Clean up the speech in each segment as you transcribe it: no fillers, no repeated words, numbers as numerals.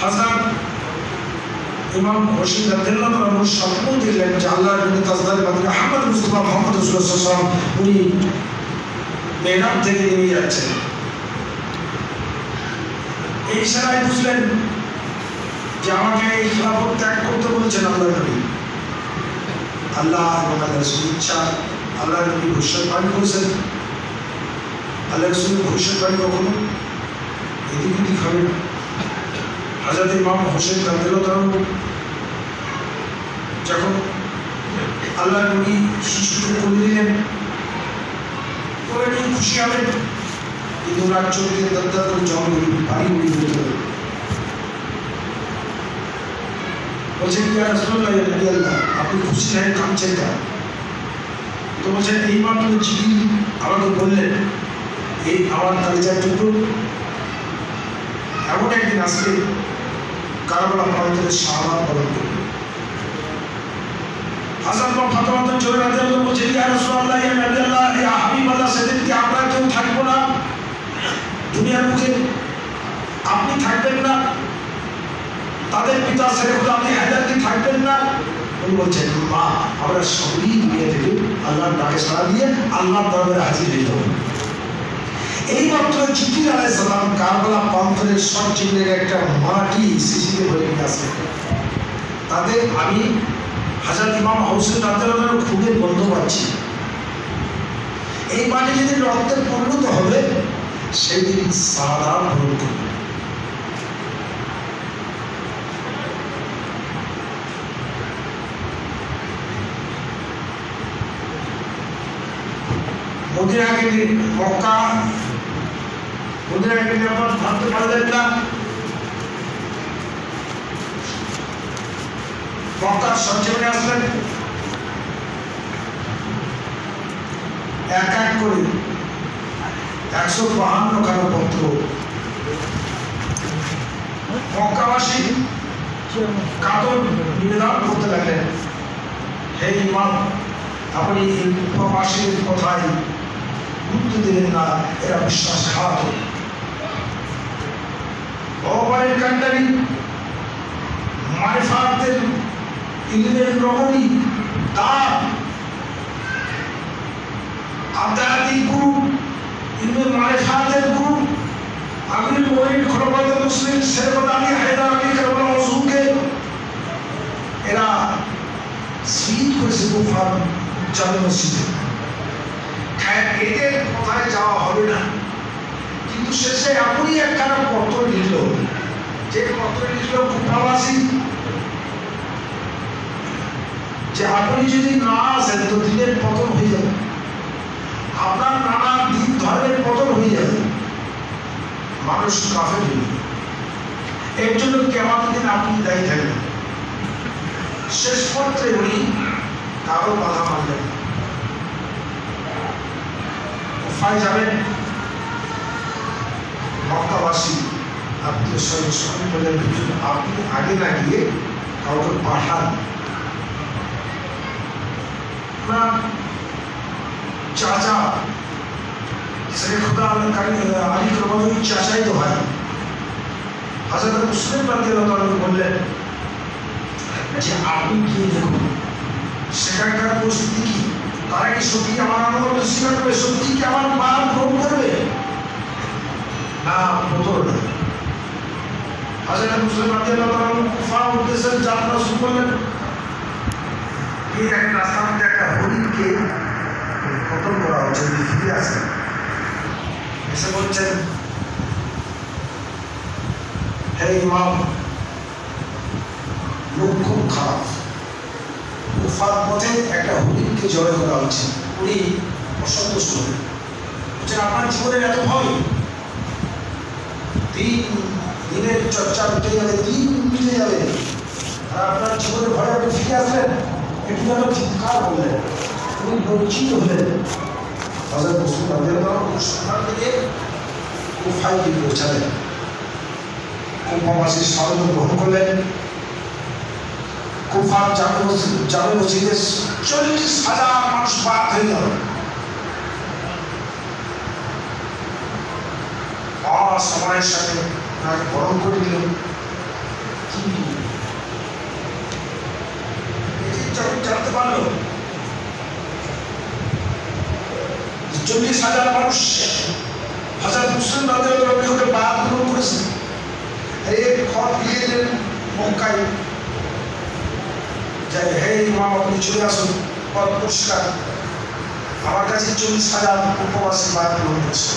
হযরত ইমাম হোসেন রাদিয়াল্লাহু তাআলা স্বপ্ন দেখলেন যে আল্লাহর নবী তাজদারে বাদী আহমদ মুস্তাফা মুহাম্মদ রাসূলুল্লাহ সাল্লাল্লাহু আলাইহি ওয়াসাল্লাম উনি মেহরাব থেকে নেমে যাচ্ছেন। এই ইশারায় বুঝলেন যে আমাকে এই খেলাফত ত্যাগ করতে বলেছেন আল্লাহর নবী। আল্লাহ এবং আল্লাহর রাসূলের ইচ্ছা, আল্লাহর নবী ভবিষ্যৎবাণী করেছেন। আল্লাহর রাসূলের ভবিষ্যৎবাণী কখনো এদিক ওদিক হবে না। হযরত ইমাম হোসেন রাদিয়াল্লাহু তাআলা যখন আল্লাহর নবী শিশুকে কোলে দিলেন, কোলে নিয়ে খুশি হলেন, কিন্তু ওনার চোখে দরদর করে জল পানি উড়িয়ে দিতে বলছেন, ইয়া রাসূলুল্লাহ ইয়া নবী আল্লাহ, আপনি খুশি হয়ে কাঁদছেন কেন? তো বলছেন, এইমাত্র জিবরিল আমাকে বললেন এই আমার কালিজার টুকরো এমন একদিন আসবে কারবালা প্রান্তরে শাহাদাত বরণ করবে। হযরত ফাতেমা জোহরা রাদিয়াল্লাহু বলছেন, ইয়া রাসূলুল্লাহ ইয়া নবী আল্লাহ ইয়া হাবিবাল্লাহ, সেদিন কি আমরা কেউ থাকবো না দুনিয়ার বুকে? আপনি থাকবেন না? তাদের পিতা শরীফুল আলী হায়দার কি থাকবেন না? উনি বলছেন, মা আমরা সবই দুনিয়া থেকে আল্লাহর ডাকে সাড়া দিয়ে আল্লাহর দরবারে হাজির হয়ে যাব। এইমাত্র জিবরিল আলাইহিস সালাম কারবালা প্রান্তরের সঞ্চিনের একটা মাটি শিশিরে ভরে নিয়ে আসলেন। তাতে আমি হযরত ইমাম হোসেন রাদিয়াল্লাহু তাআলার খুদের গন্ধ পাচ্ছি। এই মাটি যেদিন রক্তে পরিণত হবে সেদিন শাহাদাত বরণ করবে। মদিনাকে মক্কা মদিনাকে নিরাপদ ভাবতে পারলেন না। মক্কার সঞ্জীবনে আসলেন, এক এক করে 152 খানা পত্র মক্কাবাসী কাতর নিবেদন করতে লাগলেন, হে ইমাম আপনি এই প্রবাসীর কথায় গুরুত্ব দিলেন না, এরা বিশ্বাসঘাত। ভগবানের কান্ডারি মারিফাতের ইলমের রমণী তার আধ্যাত্মিক গুরু, ইলমের মারিফাতের গুরু আমির মুমিনিন খলিফাতুল মুসলিমিন সৈয়দ আলী হায়দার আলী কারবালা হুজুরকে এরা শহীদ করেছে কুফার জামে মসজিদে। এদের কোথায় যাওয়া হবে না, কিন্তু শেষে এমনই একখানা পত্র লিখল, যে পত্র লিখল কুফাবাসী যে আপনি যদি না আসেন তো দিনের পতন হয়ে যাবে, আপনার নানা দিন ধর্মের পতন হয়ে যাবে, মানুষ কাফের হয়ে যাবে। এর জন্য কিয়ামত দিন আপনি দায়ী থাকবেন। শেষ পত্রে উনি কারো বাধা মানলেন, কোথায় যাবেন? মক্কাবাসী আত্মীয় স্বজন সঙ্গে বলেন, আপনি আগে না গিয়ে কাউকে পাঠান, চাচা শরীফুল আলী কারবালার চাচাই তো হয়। হযরত মুসলিম রাদিয়াল্লাহু তাআলা বললেন যে আপনি গিয়ে দেখুন সেখানকার পরিস্থিতি কি, তারা কি সত্যি আমার আনুগত্য স্বীকার করবে, সত্যি কি আমার মান গ্রহণ করবে না বোতল না। হযরত মুসলিম রাদিয়াল্লাহু তাআলা কুফার উদ্দেশ্যে যাত্রা শুরু করলেন। এই এক রাস্তার মধ্যে একটা হরিণকে খতম করা হচ্ছে, ফিরে আসেন, এসে বলছেন, হে ইমাম লোক খুব খারাপ, কুফার পথে একটা হরিণকে জয় করা হচ্ছে। উনি অসন্তুষ্ট হলেন, বলছেন আপনার জীবনের এত ভয়, 3 দিনের চর্চা উঠে যাবে, 3 উঠে যাবে, আর আপনার জীবনের ভয় আপনি ফিরে আসলেন। একটু যেন চিৎকার করলেন, উনি লজ্জিত হলেন। হযরত মুসলিম রাদিয়াল্লাহু তাআলা সন্ধান থেকে কুফায় গিয়ে পৌঁছালেন, কুফাবাসীর স্বাগত গ্রহণ করলেন। কুফার জামে মসজিদে 40,000 মানুষ বাদ হয়ে গেল। সময়ের সাথে তাকে বরণ করে দিলেন। কিন্তু এটি যখন জানতে পারলো 40,000 মানুষ হযরত মুসলিম রাদিয়াল্লাহু আনহু ওকে বায়াত গ্রহণ করেছে। এক খত দিয়ে দিলেন মক্কায় যে হে ইমাম আপনি চলে আসুন, পথ পরিষ্কার। আমার কাছে 40,000 উপবাসী বায়াত গ্রহণ করেছে।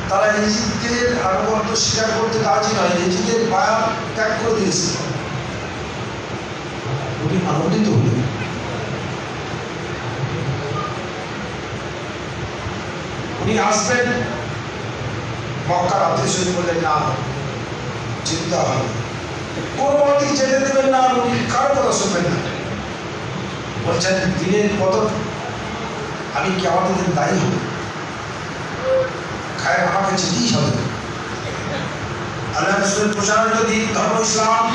তারা ইজিপ্টের আনুগত্য স্বীকার করতে রাজি নয়, ইজিপ্টের বায়াত ত্যাগ করে দিয়েছে। উনি আনন্দিত হলেন। উনি আসবেন, মক্কার আত্মীয় বললেন না, চিন্তা হবে, কোনো মতেই যেতে দেবেন না, উনি কারো কথা শুনবেন না। বলছেন দিনের বদল আমি কি আমাদের দিন দায়ী হব, খায় আমাকে যেতেই হবে। আল্লাহ রাসূলের প্রচারিত দিন ধর্ম ইসলাম,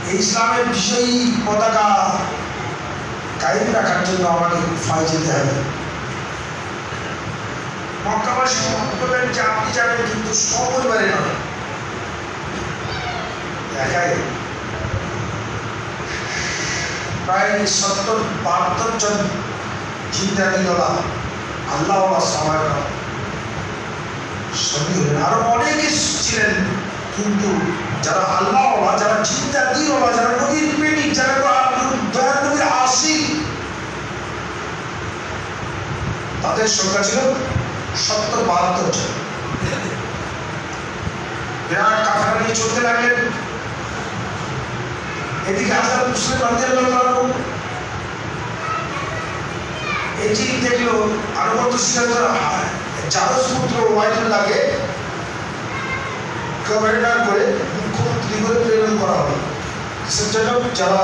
এই ইসলামের বিষয়ী পতাকা কায়েম রাখার জন্য আমাকে কুফায় যেতে হবে। মক্কাবাসী বললেন যে আপনি যাবেন, কিন্তু সপরিবারে নয়, একাই। প্রায় 70-72 জন চিন্তাবিদরা আল্লাহ সবাই সঙ্গী হলেন। আরো অনেকে ছিলেন, কিন্তু যারা আল্লাহ, যারা চিন্তাবিদ, যারা নবীর প্রেমিক, যারা দয়াল নবীর আশিক, তাদের সংখ্যা ছিল 70-72 জন। বিরাট কাফেলা নিয়ে চলতে লাগলেন। এদিকে হযরত মুসলিম রাদিয়াল্লাহু আনহু এটি দেখলো আনুগত্য স্বীকার করা জারজ পুত্র ওয়াইদুল্লাহকে গভর্নর করে, মুখ্যমন্ত্রী করে প্রেরণ করা হলো। কিসের জন্য? যারা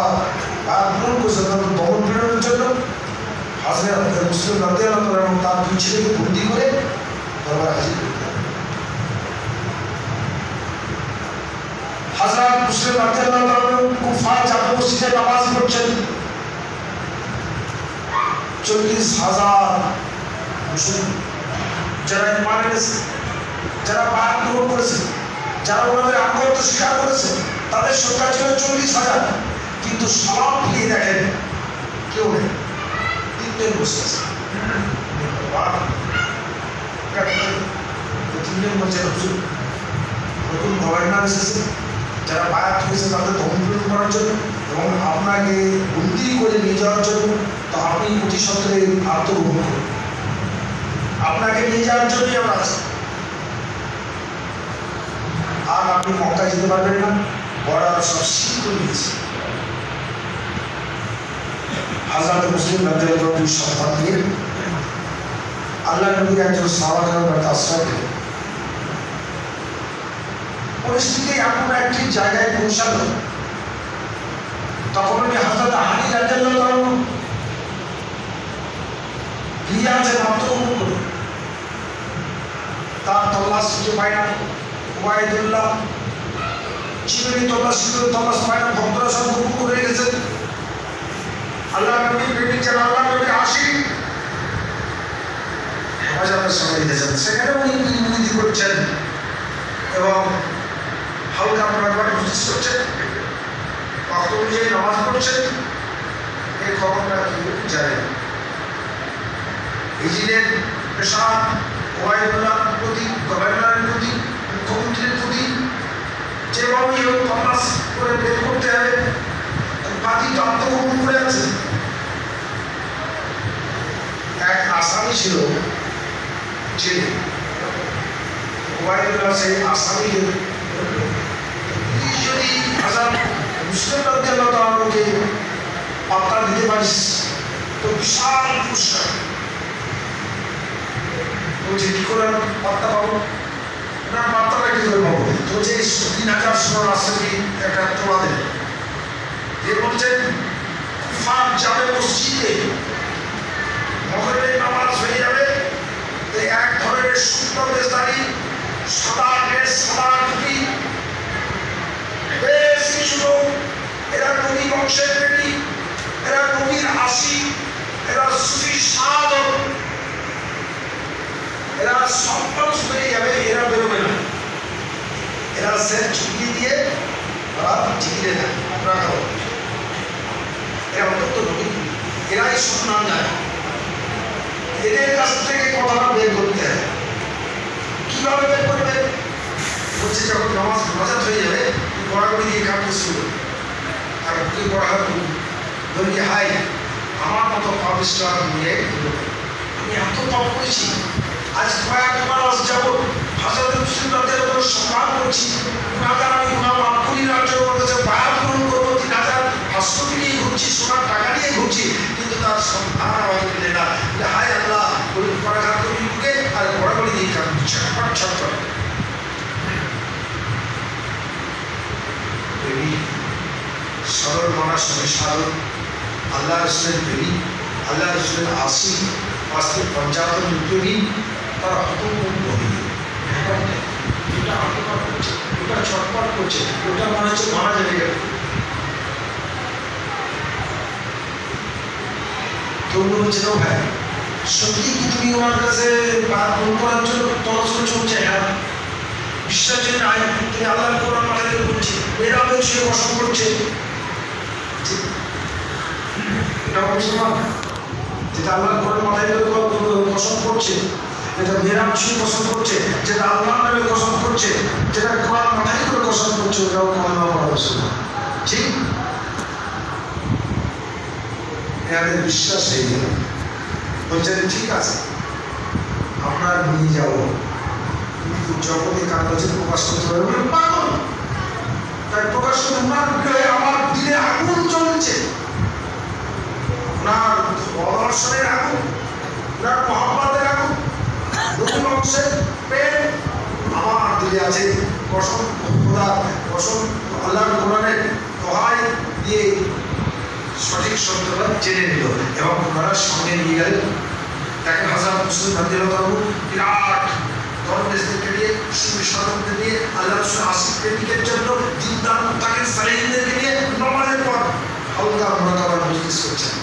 আক্রমণ করছে তাদের দমন প্রেরণের জন্য। হযরত মুসলিম রাদিয়াল্লাহু আনহু এবং তার দুই ছেলেকে বন্দী করে দরবারে হাজির করতে হবে। হযরত মুসলিম রাদিয়াল্লাহু আনহু কুফায় জামে মসজিদে নামাজ পড়ছেন। 40,000 মুসলিম যারা ঈমান এনেছে, যারা বায়াত গ্রহণ করেছে, যারা ওনাদের আনুগত্য স্বীকার করেছে, তাদের সংখ্যা ছিল 40,000। কিন্তু সব মিলিয়ে দেখেন কেউ নেই, তিনজন বসে আছে। তিনজন বলছেন হুজুর নতুন গভর্নর এসেছে, যারা বায়াত হয়েছে তাদের দমন করার জন্য এবং আপনাকে বন্দি করে নিয়ে যাওয়ার জন্য, তো আপনি অতি সত্ত্বে আত্মগ্রহণ করুন, আপনাকে নিয়ে যাওয়ার জন্যই আমরা আছি। আর আপনি মক্কা যেতে পারবেন না, বর্ডার সব সিল করে দিয়েছে। হযরত মুসলিম রাদিয়াল্লাহু আনহু শপথ নিয়ে আল্লাহ নবীর একজন সাহাবার কাছে আশ্রয় দিলেন। পরিস্থিতি এমন একটি জায়গায় পৌঁছাল, তখন উনি হযরত আলী রাদিয়াল্লাহু আনহু লিয়াজে আত্মগ্রহণ করে তার তল্লাশি পায় না। ওয়াইদুল্লাহ চিবরি তল্লাশ পায় না, ভক্তরা সব গুম করে গেছে। আল্লাহ নবী প্রেমিক যারা আল্লাহ নবী আশিক হেফাজতের সঙ্গে দিতেছেন, সেখানে উনি বিনতি করছেন এবং হালকা পরিমাণ মজলিস করছেন, ওয়াক্ত অনুযায়ী নামাজ পড়ছেন। এই খবরটা কেউ জানে না। ইজিদের পেশাব ওয়াইদুল্লাহর প্রতি, গভর্নরের প্রতি, মুখ্যমন্ত্রীর প্রতি যেভাবে তল্লাশ করে বের করতে হবে, বাকি আত্মগ্রহণ করে আছে। এক আসামি ছিল জেলে, ওয়াইদুল্লাহ সেই আসামিকে যদি হযরত মুসলিম রাদিয়াল্লাহু আনহুকে পাত্তা দিতে পারিস তো বিশাল পুরস্কার। বলছে কি করে পাত্তা পাবো না, পাত্তাটা কি করে পাবো? তো যে 3,000 সোনার আসামি একটা তোলা দেবে। যে বলছেন কুফার জামে মসজিদে মগরিবের নামাজ হয়ে যাবে, এক ধরনের সুন্দর বেশধারী, সাদা ড্রেস, সাদা টুপি, বেশ কিছু লোক, এরা নবী বংশের প্রেমী, এরা নবীর আশিক, এরা সুফি সাধক, এরা সব মানুষ বেরিয়ে যাবে, এরা বেরোবে না। এরা গাছে ঝুঁকিয়ে দিয়ে ওরা ঝিকিয়ে দেয় রাখা হবে। এরা অন্তত নবী, এরাই সম্মান যায়। এদের কাছ থেকে কথাটা বের করতে হয়। কিভাবে বের করবে? বলছে যখন নামাজ হয়ে যাবে গড়াগড়ি দিয়ে কাঁদতে শুরু আর বুকে পড়া বলি হাই আমার মতো পাবিষ্টা নিয়ে আমি এত পাপ করেছি, আজ কয়েক মাস যাব হাজার মুসলিমদের উপর সম্মান করছি, গুণাগার আমি গুণা মাফ করি না, বায়াত গ্রহণ করবো 3000 হাসপাতাল নিয়ে ঘুরছি, সোনার টাকা নিয়ে ঘুরছি, কিন্তু তার সন্ধান আমাকে মিলে না। হাই আল্লাহ পড়াঘাত করি বুকে আর গড়াগড়ি দিয়ে কাঁদছি ছটপট ছটপট। সরল মানুষ সারল আল্লাহ রসুলের প্রেমী, আল্লাহ রসুলের আসি বাস্তব পঞ্চায়েত প্রেমী, তারা হতমুগ্ধ হয়ে ওটা আত্মকার করছে, ওটা ছটপট করছে, ওটা মনে হচ্ছে মারা যাবে গেল। তো বলছে না ভাই সত্যি কি তুমি ওনার কাছে গ্রহণ করার জন্য তলস্কর চলছে? হ্যাঁ বিশ্বাস যে নাই তুমি আল্লাহ কোরআন মাথায় বলছি এরা বেশি পছন্দ করছে। এটা মুসলমান যেটা আল্লাহ কোরআন মাথায় পছন্দ করছে, যেটা মেয়েরা বেশি পছন্দ করছে, যেটা আল্লাহ নামে পছন্দ করছে, যেটা কোরআন মাথায় করে পছন্দ করছে, ওটাও কলমা পড়া মুসলমান। ঠিক এদের বিশ্বাস হয়ে গেল। বলছেন ঠিক আছে আমরা নিয়ে যাবো, কিন্তু জগতে কাগজে প্রকাশ করতে পারবে পাগল, তাই প্রকাশ করে ওনার আমার দিলে আগুন জ্বলছে, ওনার অদর্শনের আগুন, ওনার মহাব্বতের আগুন, নতুন অংশের প্রেম আমার দিলে আছে। কসম খোদা, কসম আল্লাহর কোরআনের দোহাই দিয়ে সঠিক সত্যটা জেনে নিল এবং ওনারা সঙ্গে নিয়ে গেলেন। দেখেন হাজার মুসলিম বিরাট ধর্মদেশদেরকে নিয়ে, সাধকদের নিয়ে, আল্লাহ রসুল আসিফ প্রেমিকের জন্য দিনদার মুত্তাকিন সালেহিনদেরকে নিয়ে নামাজের পর হালকা মোরাকাবার মজলিস করছেন।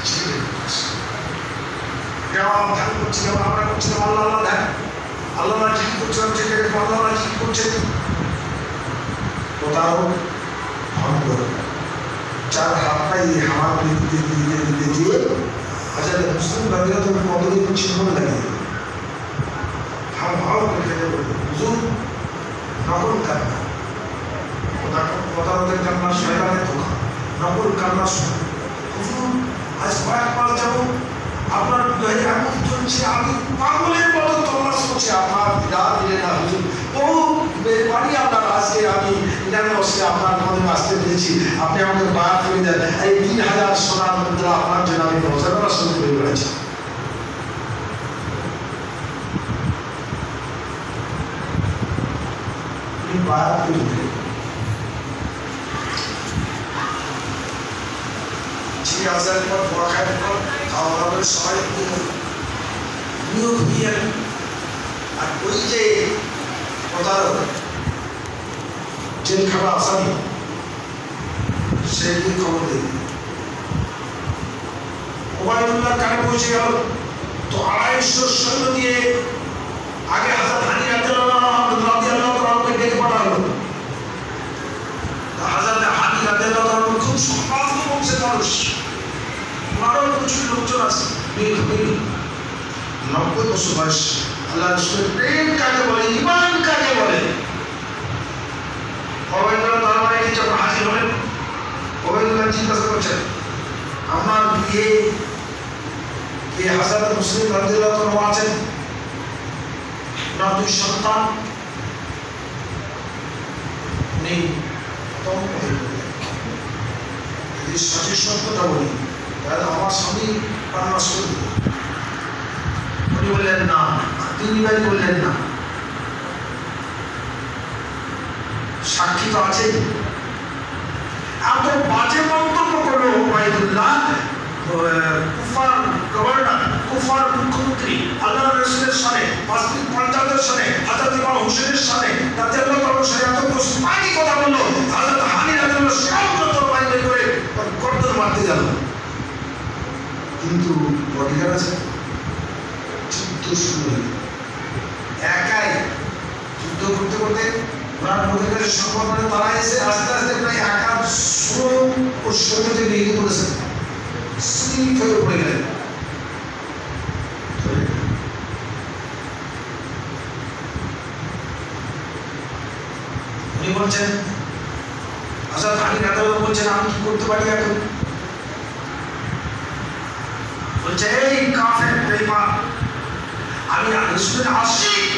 ধ্যান করছিলাম, আমরা করছিলাম আল্লাহ আল্লাহ ধ্যান, আল্লাহ ঠিক করছিলাম, যেখানে আল্লাহ ঠিক করছেন। প্রতারক ভণ্ড চার হাত পাই হাওয়া দিতে দিয়ে হাজার মুসলিম বাদীরা তো পদকে চিহ্ন লাগিয়ে হাও হাও করে হুজুর নকল কান্না, প্রতারকের কান্না শয়তানের ধোঁকা, নকল কান্না শুনে হুজুর আজ কয়েক মাস যাব আপনার বিবাহে এমন চলছে, আমি পাগলের মতো তল্লাশ করছি, আপনার বিরাট দিলে না হুজুর বহু বেপারি আপনার আজকে আমি ইনামে বসে আপনার মনে আসতে পেরেছি, আপনি আমাকে বায়াত করে দেন, এই 3000 সোনার মুদ্রা আপনার জন্য আমি রোজানা শুরু করে বেড়েছি। বায়াত করে দিলেন। আজানের পর বড়খানের পর খাওয়া দাওয়ার সবাই নিয়োগ দিয়ে, আর ওই যে প্রতারক জেল খাওয়া আসামি সে কি খবর দেবে ওবায়দুল্লাহ কানে পৌঁছে গেল। তো 250 সৈন্য দিয়ে আগে হাজার হানি রাদিয়াল্লাহু ডেকে পাঠালো। হাজার হানি রাদিয়াল্লাহু খুব সম্ভ্রান্ত বংশের মানুষ, ওনারও প্রচুর লোকজন আছে, 90 বছর বয়স। আল্লাহ রসুলের প্রেম কাকে বলে, ইমান কাকে বলে? ওবায়দুল্লাহ দরবারে যখন হাজির হলেন, ওবায়দুল্লাহ জিজ্ঞাসা করছেন আমার বিয়ে কে হাজার মুসলিম রাদিয়াল্লাহু আছেন না 2 সন্তান নেই? যদি সঠিক সত্যটা বলি তাহলে আমার স্বামী প্রাণ করবে। উনি বললেন না, তিনি ভাই বললেন না, সাক্ষী তো আছে। এত বাজে মন্তব্য করলো ওবায়দুল্লাহ, কুফার গভর্নর, কুফার মুখ্যমন্ত্রী, আল্লাহ রসুলের সামনে, মাসজিদ পঞ্চায়েতের সামনে, হযরত ইমাম হুসেনের সামনে রাদিয়াল্লাহু তাআলা এত প্রস্তাবী কথা বললো, হযরত হানি রাদিয়াল্লাহু সর্বত্র বাইরে করে গর্দন মারতে গেল। কিন্তু বডিগার্ড আছে, যুদ্ধ শুরু হল, একাই যুদ্ধ করতে করতে ওনার ওদের কাছে সংবাদ মানে তারা এসে আস্তে আস্তে প্রায় 116 ওর শরীরে ভেঙে পড়েছেন, স্লিপ হয়ে পড়ে গেলেন। উনি বলছেন আচ্ছা আমি রাতাল বলছেন আমি কি করতে পারি এখন? বলছে এই কাফের বেঈমান, আমি রাসূলের আশিক,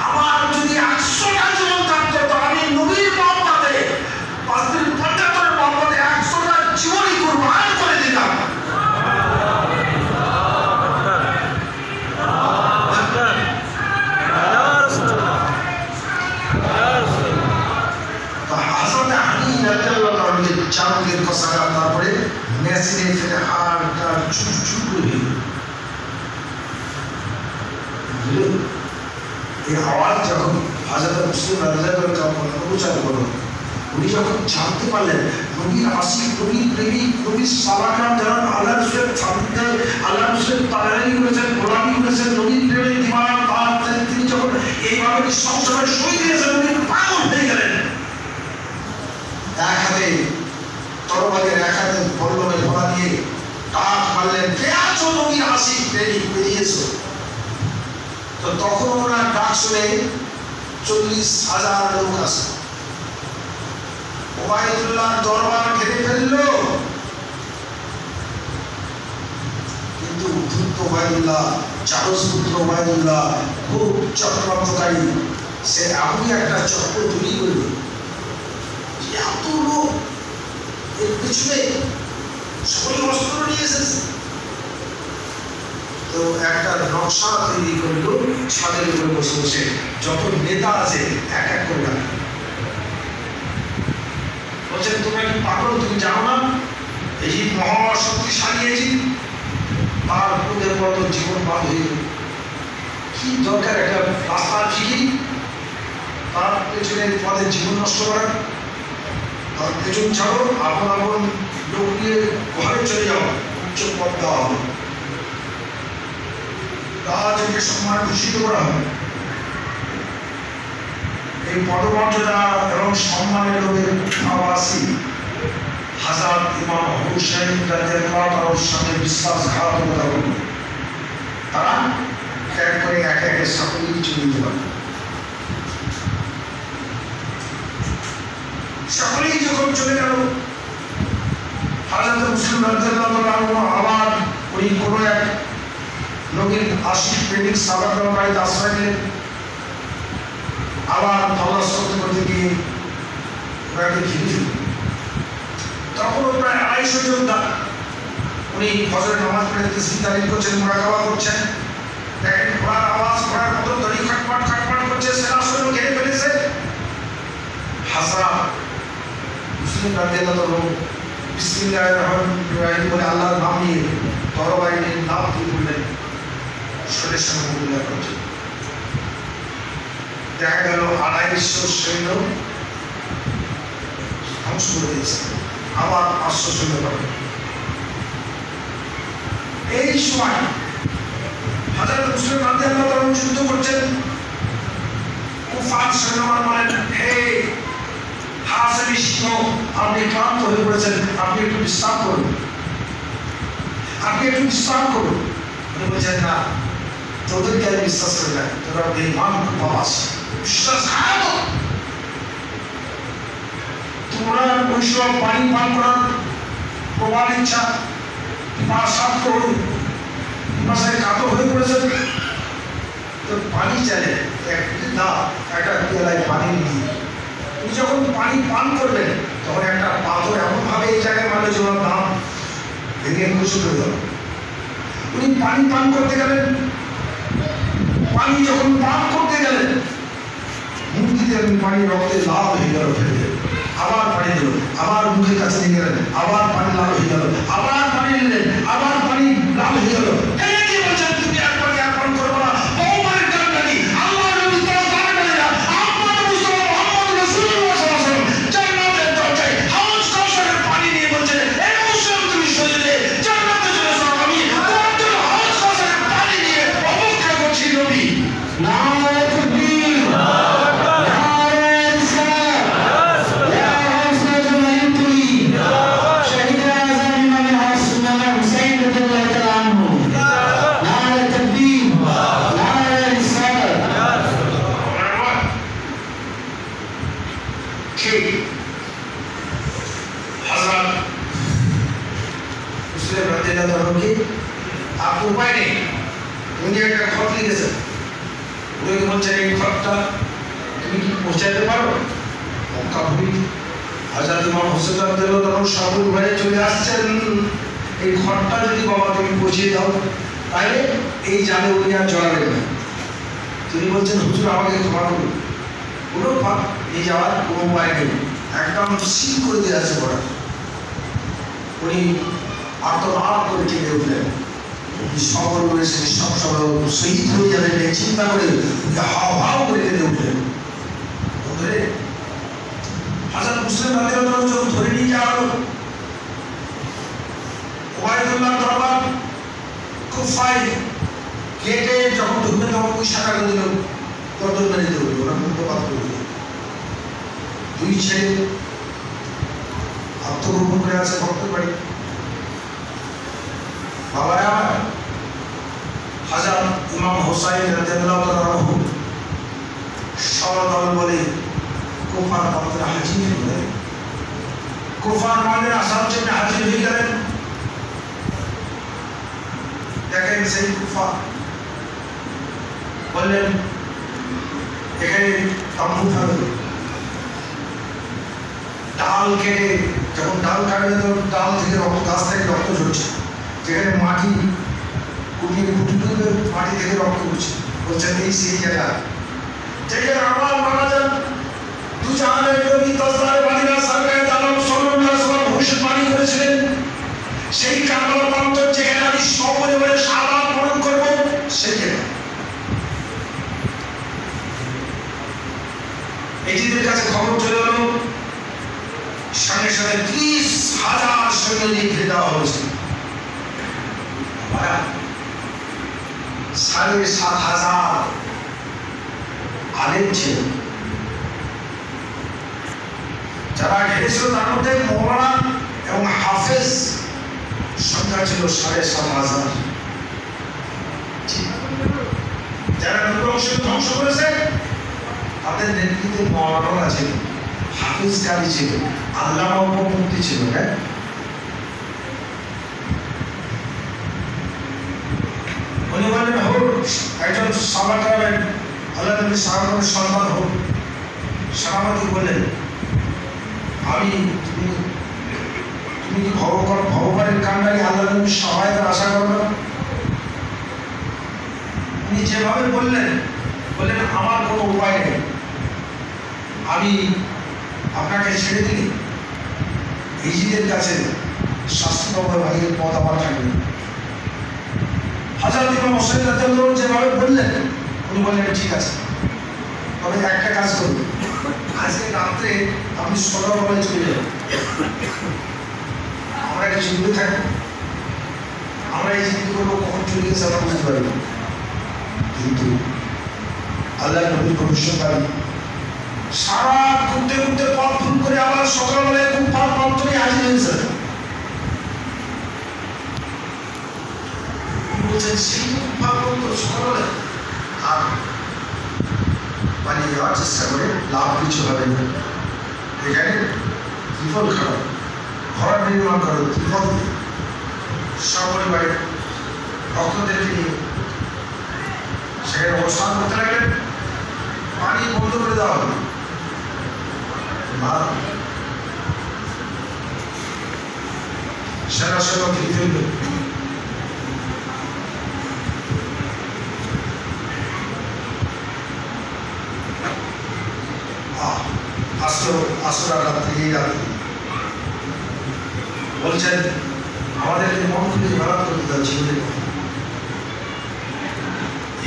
আমার যদি 100টা জীবন থাকতো তো আমি নবীর মহব্বতে 75 মহব্বতে 100টা জীবনই কুরবান করে দিতাম। চামড়ের কষাটা তারপরে মেশিনে ফেলে হাড়টা ছুটছুট করে এই আওয়াজ যখন হাজরত মুসলিম রাদিয়াল্লাহু প্রচার করল, উনি যখন জানতে পারলেন নবীর আশিক, নবীর প্রেমিক, নবীর সালাকার যারা আল্লাহ রসুলের সামনে আল্লাহ রসুলের তালারি করেছেন, গোলামি করেছেন, নবীর প্রেমে দিওয়ানা তার, তিনি যখন এইভাবে সংসারে শহীদ হয়েছেন উনি পাগল হয়ে গেলেন। এক হাতে তরবারির, এক হাতে বল্লমের ঘোড়া দিয়ে টাক মারলেন, কে আছো নবীর আশিক প্রেমিক, বেরিয়েছো। তো তখন ওনার ডাক শুনে 40,000 লোক আসে, ওবায়দুল্লাহ দরবার ঘিরে ফেললো। কিন্তু ধূর্ত ওবায়দুল্লাহ, চারস পুত্র ওবায়দুল্লাহ খুব চক্রান্তকারী, সে এমনই একটা চক্র তৈরি করলো যে এত লোক এর পিছনে সকলে অস্ত্র নিয়ে এসেছে। তো একটা নকশা তৈরি করলো ছাদের উপরে বসে বসে, যখন নেতা আছে এক এক করে ডাকে, বলছেন তোমরা কি পাগল, তুমি জানো না এই যে মহাশক্তিশালী এজিদ, তার ওদের মতো জীবন বাদ হয়ে গেল, কি দরকার একটা রাস্তার ফিরি তার পেছনে পদের জীবন নষ্ট করার? তার পেছন ছাড়ো, আপন আপন লোক নিয়ে ঘরে চলে যাও, উচ্চ পদ দেওয়া হবে, রাজকে সম্মান ভূষিত করা হবে। এই পদমর্যাদা এবং সম্মানের লোভের আবাসী হাজার ইমাম হুসাইন রাদিয়াল্লাহু তাআলার সাথে বিশ্বাসঘাতকতা করল। তারা ত্যাগ করে একে একে সকলেই চলে যেতে পারল। সকলেই যখন চলে গেল, হযরত মুসলিম রাদিয়াল্লাহু তাআলা আবার ওই কোনো এক নবীর আশিক প্রেমিক সাহাবাদের বাড়িতে আশ্রয় নিলেন। আবার তলাশ করতে গিয়ে ওনাকে ঘিরে ফেলল। তখন প্রায় 250 যোদ্ধা, উনি ফজরের নামাজ পড়ে তাসবিহ তাহলিল করছেন, মুরাকাবা করছেন, দেখেন ঘোড়ার আওয়াজ, ঘোড়ার মতো দড়ি খটখট খটখট করছে, সেনা সৈন্য ঘিরে ফেলেছে। হাসান মুসলিম রাদিয়াল্লাহু তাআলা বিসমিল্লাহির রহমানির রহিম বলে আল্লাহর নাম নিয়ে তরবারি নিয়ে নাম দিয়ে বললেন, শরীরের সঙ্গে মোকাবিলা করছে। দেখা গেল 250 সৈন্য ধ্বংস করে দিয়েছে, আবার 500 সৈন্য পাবে। এই সময় হযরত মুসলিম রাদিয়াল্লাহু তাআলা যুদ্ধ করছেন। কুফার সৈন্যরা বলেন, হে হাসিবি সিংহ, আপনি ক্লান্ত হয়ে পড়েছেন, আপনি একটু বিশ্রাম করুন, আপনি একটু বিশ্রাম করুন। উনি বলছেন না, তোদেরকে আমি বিশ্বাস করি না, তোরা বেঈমান কুপাবাস, বিশ্বাসঘাতক। তোমরা ওইসব পানি পান করার প্রবল ইচ্ছা, পিপাসার্থ পিপাসায় কাতর হয়ে পড়েছে, তো পানি চাইলে না, একটা পেয়ালায় পানি নিয়ে উনি যখন পানি পান করবেন তখন একটা পাথর এমনভাবে এই জায়গায় মারলে যে ওনার দাম ভেঙে মুছে করে দেবে। উনি পানি পান করতে গেলেন, পানি যখন পান করতে গেলেন মুখ দিতে পানি রক্তে লাল হয়ে গেল, ফেলে গেল, আবার পানি দিল, আবার মুখের কাছে নিয়ে গেলেন, আবার পানি লাল হয়ে গেল, আবার পানি নিলেন, আবার পানি লাল হয়ে গেল। কি বলছেন তুমি আর পানি আর পান করবো না? বহুবারের কান নাকি আল্লাহ নবী তাআলা জানেন না আহমদ মুস্তাফা মুহাম্মদ রাসূলুল্লাহ সাল্লাল্লাহু আলাইহি ওয়াসাল্লাম জান্নাতের দরজায় হাউজ কাউসারের পানি নিয়ে বলছেন, এই মুসলিম তুমি সজদে জান্নাতে চলে যাও, আমি তোমার জন্য হাউজ কাউসারের পানি নিয়ে অপেক্ষা করছি। নবী নারে তাকবীর, নারে খড়টা তুমি কি পৌঁছাতে পারো? মক্কা ভূমি হযরত ইমাম হোসেন রাদিয়াল্লাহু তাআলা সাবুল ভাই চলে আসছেন, এই খড়টা যদি বাবা তুমি পৌঁছে দাও তাহলে এই জালে উনি আর জড়াবেন না। তিনি বলছেন হুজুর আমাকে ক্ষমা করুন, কোনো এই যাওয়ার কোনো উপায় নেই, একদম সিল করে দিয়ে আছে পড়া। উনি আত্মনাদ করে কেঁদে উঠলেন, সকল রয়েছে সব শহীদ হয়ে যাবেন এই চিন্তা করে হাও হাও করে কেঁদে উঠলেন। ধরে হযরত মুসলিম রাদিয়াল্লাহু আনহু যখন ধরে নিয়ে যাওয়া হলো, ওবায়দুল্লাহ দরবার কুফায় গেটে যখন ঢুকবে তখন ওই শাখা করে দিল, গর্দন মেরে দিল, ওরা মুক্তপাত করে দিল। দুই ছেলে আত্মগোপন করে আছে ভক্তের বাড়ি। বাবারা হযরত ইমাম হুসাইন রাদিয়াল্লাহু তাআলা আনহু সদল বলে কুফার প্রান্তরে হাজির হলেন। কুফার মানে আসার জন্য হাজির হয়ে গেলেন। দেখেন সেই কুফা বললেন এখানে তাম্বু থাকবে, ডাল কেটে যখন ডাল কাটবে তো ডাল থেকে রক্ত, গাছ থেকে রক্ত ঝরছে, যেখানে মাটি কুটিয়ে ফুটি তুলবে মাটি থেকে রক্ত উঠছে, বলছেন এই সেই জায়গা যেখানে আমার মারা যান দু জাহানের নবী তাজদারে মদিনা সরকারে আলম সাল্লাল্লাহু আলাইহি ওয়াসাল্লাম ভবিষ্যৎবাণী করেছিলেন, সেই কারবালা প্রান্তর যেখানে আমি সপরিবারে শাহাদাত বরণ করব সেই জায়গা। এজিদের কাছে খবর চলে এলো, সঙ্গে সঙ্গে 30,000 সৈন্য দিয়ে ঘিরে দেওয়া হয়েছে। 7,500 আলেম ছিল যারা ঘিরেছিল, তার মধ্যে মৌলানা এবং হাফেজ সংখ্যা ছিল 7,500। যারা নববংশ ধ্বংস করেছে তাদের নেতৃত্বে মৌলানা ছিল, হাফেজ কারি ছিল, আল্লামা উপমুক্তি ছিল। হ্যাঁ, উনি বললেন হোক একজন সাহাবা করাবেন, আল্লাহ নবী সাহাবাদের সম্মান হোক। সাহাবাকে বললেন আমি তুমি কি ভগবানের কান্ডারি আল্লাহ নবীর সহায়তার আশা করবে না? উনি যেভাবে বললেন আমার কোনো উপায় নেই, আমি আপনাকে ছেড়ে দিই, ইজিদের কাছে শাস্ত্রবাবু ভাইয়ের পদ আমার থাকবে। হযরত ইমাম হোসেন রাদিয়াল্লাহু আনহু যেভাবে বললেন উনি বললেন ঠিক আছে, তবে একটা কাজ করুন, আজকে রাত্রে আপনি সকালবেলায় চলে যাবেন, আমরা একটা চিন্তা থাকবো, আমরা এই চিন্তা করবো কখন চলে গেছে আমরা বুঝতে পারবো। কিন্তু আল্লাহ নবীর ভবিষ্যৎবাণী সারা ঘুরতে ঘুরতে পথ ভুল করে আবার সকালবেলায় কুফার প্রান্তরে হাজির হয়েছে। বলছেন সেই কুফার প্রান্তর সকালবেলায় আর পালিয়ে যাওয়ার চেষ্টা করে লাভ কিছু হবে না। এখানে বিফল খারাপ ঘর নির্মাণ করো, বিপদ সপরিবারে ভক্তদেরকে নিয়ে সেখানে অবস্থান করতে লাগলেন। পানি বন্ধ করে দেওয়া হবে, সেনা সেনা ফিরতে হইল। আসরা রাত্রি এই রাত্রি বলছেন আমাদেরকে মন খুলে ভাড়া করে দিতে হচ্ছে।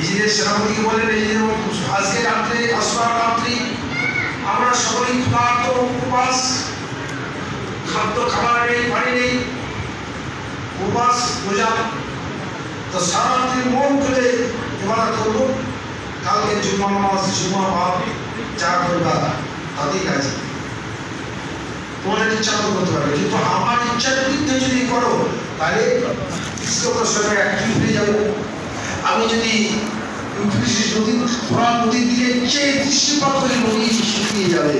ইজিদের সেনাপতিকে বললেন আজকে রাত্রে আসরা রাত্রি আমরা সকলেই ক্লান্ত উপবাস, খাদ্য খাবার নেই, পানি নেই, উপবাস বোঝা, তো সারা রাত্রি মন খুলে ইবাদত করবো, কালকে জুম্মা নামাজ জুম্মা বাদ যা করবা তাতেই কাজে, তোমাদের ইচ্ছা মতো করতে পারবে, কিন্তু আমার ইচ্ছার বিরুদ্ধে যদি করো তাহলে অ্যাক্টিভ হয়ে যাবে। আমি যদি নদীর দিকে চেয়ে দৃষ্টিপাত করে নদী শুকিয়ে যাবে।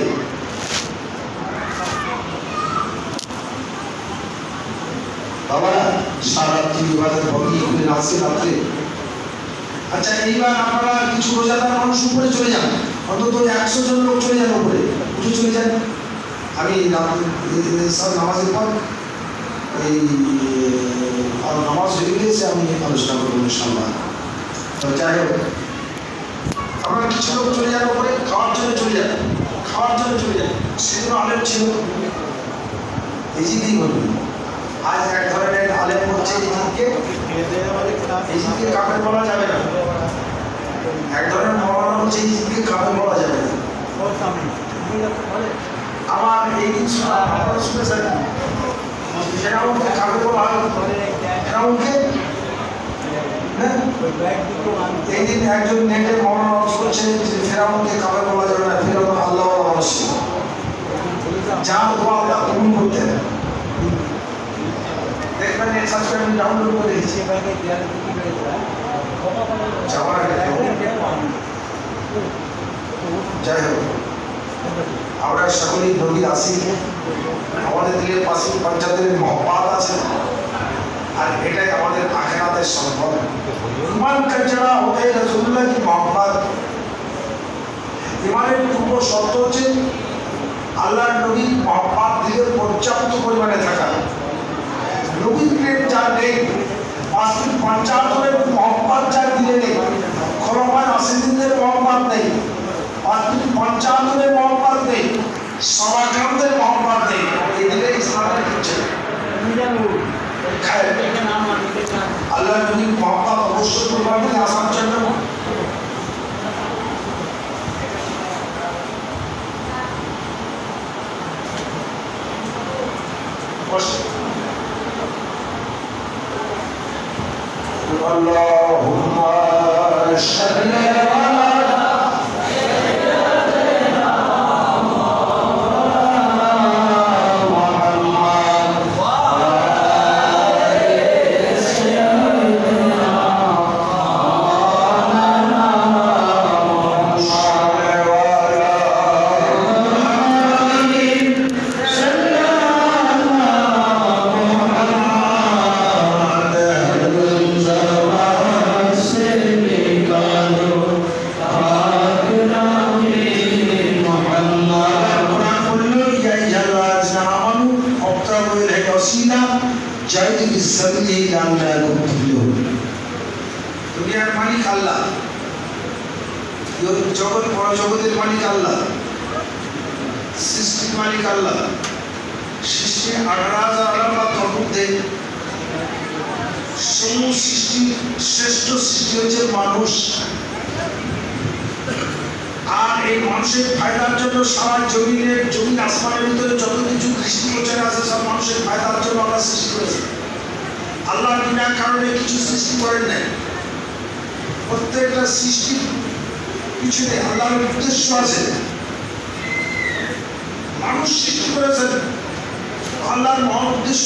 বাবারা সারা রাত্রি ইবাদত ভঙ্গি করে আসছে রাত্রে আচ্ছা এইবার আপনারা কিছু রোজাদার মানুষ উপরে চলে যান, অন্তত 100 জন লোক চলে যান উপরে, উঠে চলে যান। আমি সব নামাজের পর এই নামাজ হয়ে গিয়েছে, আমি আলোচনা করবো ইনশাআল্লাহ। তো যাই হোক, আপনারা কিছু লোক চলে যান উপরে, খাওয়ার জন্য চলে যান, খাওয়ার জন্য চলে যান। সেদিন আলেম ছিল, এই জিদিই বলবেন। আজ এক ধরনের আলেম হচ্ছে এই জিদকে কাফের বলা যাবে না। এক ধরনের মওলানা হচ্ছে এই জিদকে কাফের বলা যাবে না। আমার এই দিন আপনারা শুনেছেন ফেরাউনকে কাফের বলা হয়, ফেরাউনকে এই দিন একজন নেটের মওলানা বলছে যে ফেরাউনকে কাফের বলা যাবে না, ফেরাউন আল্লাহ মানুষ ছিল, যার দোয়া আল্লাহ কবুল করতেন। দেখবেন এই সাথে আমি ডাউনলোড করে দিয়েছি। যাই হোক, আমরা সকলেই নবীর আসি, আমাদের দিকে পাশে পঞ্চায়েতের মহব্বত আছে, আর এটাই আমাদের আখিরাতের সম্পদ। ইমান কাজরা হতে রাসূলুল্লাহ কি মহব্বত। ইমানের পূর্ব শর্ত হচ্ছে আল্লাহর নবীর মহব্বত দিকে পর্যাপ্ত পরিমাণে থাকা। নবীর প্রেম যার নেই, পঞ্চায়েতের মহব্বত যার দিলে নেই, খোলাফায়ে রাশিদিনদের মহব্বত নেই, পঞ্চায়েতের মহব্বত নেই, সমাজের মহব্বত নেই, এই দিলে ইসলামের কিছু আল্লাহ নবীর মহব্বত অবশ্যই পরিমাণে আসার জন্য اللهم صل على سيدنا محمد وعلى آل سيدنا مولانا محمد وعلى آل سيدنا দুনিয়ার মালিক আল্লাহ, জগৎ বড় জগতের মালিক আল্লাহ, সৃষ্টির মালিক আল্লাহ। সৃষ্টি 18,000 আলার মধ্যে সৃষ্টির শ্রেষ্ঠ সৃষ্টি হচ্ছে মানুষ। আর এই মানুষের ফায়দার জন্য সারা জমিন আসমানের ভিতরে যত কিছু দৃষ্টিগোচর আছে সব মানুষের ফায়দার জন্য আল্লাহ সৃষ্টি করেছে। আল্লাহ বিনা কারণে কিছু সৃষ্টি করেন নাই। প্রত্যেকটা সৃষ্টির পিছনে আল্লাহর উদ্দেশ্য আছে। মানুষ সৃষ্টি করেছেন আল্লাহর মহা উদ্দেশ্য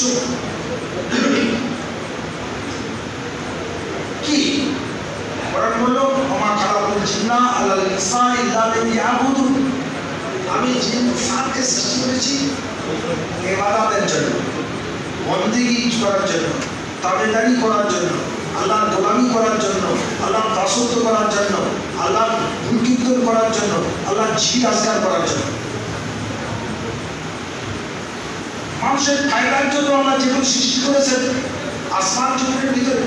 কি? কোরআন বলল ওমা খালাকুল জিন্না আল্লাহ ইনসান ইল্লা লিয়াবুদুন। আমি জিন ইনসানকে সৃষ্টি করেছি ইবাদতের জন্য, বন্দেগী করার জন্য, তাবেদারি করার জন্য, আল্লাহর গোলামি করার জন্য, আল্লাহর দাসত্ব করার জন্য, আল্লাহর গুণকীর্তন করার জন্য, আল্লাহর ঝি আজগার করার জন্য। মানুষের ফায়দার জন্য আল্লাহ যেগুলো সৃষ্টি করেছেন আসমান জমিনের ভিতরে,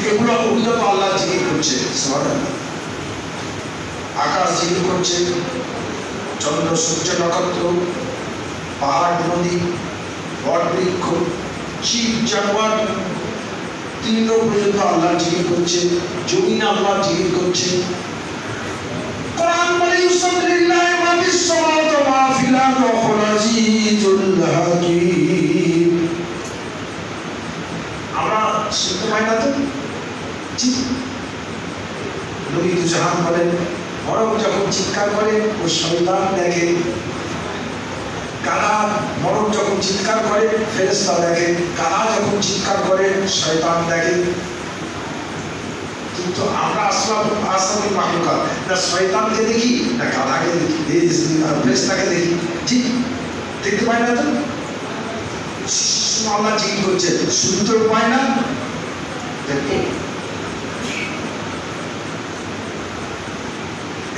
এগুলো অভিজ্ঞতা আল্লাহ জিকির করছে, আকাশ জিকির করছে, চন্দ্র সূর্য নক্ষত্র, পাহাড় নদী, বট বৃক্ষ, জীব জানোয়ার, তৃণ পর্যন্ত আল্লাহ জিকির করছে, জমিন আল্লাহ জিকির করছে। কোরআন বলে ইউসাবিল্লাহি মা ফিস সামাওয়াতি ওয়া মা ফিল আরদি ওয়া হুয়াল আজিজুল হাকীম। আমরা শুনতে পাই না তো? জি, নবী জাহান বলেন বরং যখন চিৎকার করে ও শয়তান দেখে, কারা বরং যখন চিৎকার করে ফেরেশতা দেখে, কারা যখন চিৎকার করে শয়তান দেখে। কিন্তু আমরা আসলামী মাখলুকাত, না শয়তানকে দেখি না কাদাকে দেখি, ফেরেশতাকে দেখি, ঠিক দেখতে পাই না তো? শুধু আল্লাহ জিকির করছে, শুধু তো উপায় না।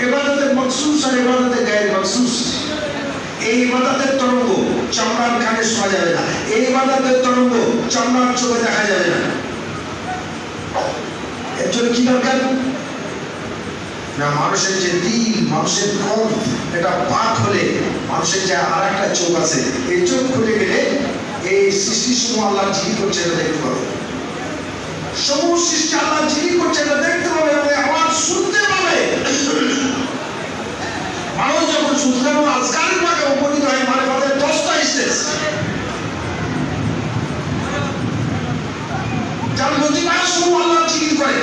ইবাদতের মখসুস আর ইবাদতের গায়ের মখসুস। এই ইবাদতের তরঙ্গ চামড়ার কানে শোনা যাবে না, এই ইবাদতের তরঙ্গ চামড়ার চোখে দেখা যাবে না। এর জন্য কি দরকার না, মানুষের যে দিল, মানুষের কল্প, এটা পাক হলে মানুষের যে আর একটা চোখ আছে, এই চোখ খুলে গেলে এই সৃষ্টি সমূহ আল্লাহ জিকির করছে এটা দেখতে পাবে। সমূহ সৃষ্টি আল্লাহ জিকির করছে এটা দেখতে পাবে এবং আওয়াজ শুনতে পাবে। মানুষ যখন শুনতে পাবে আজকালের ভাগে উপনীত হয় মানে আমাদের 10টা স্টেজ। যার প্রতিবার সমূহ আল্লাহ জিকির করে,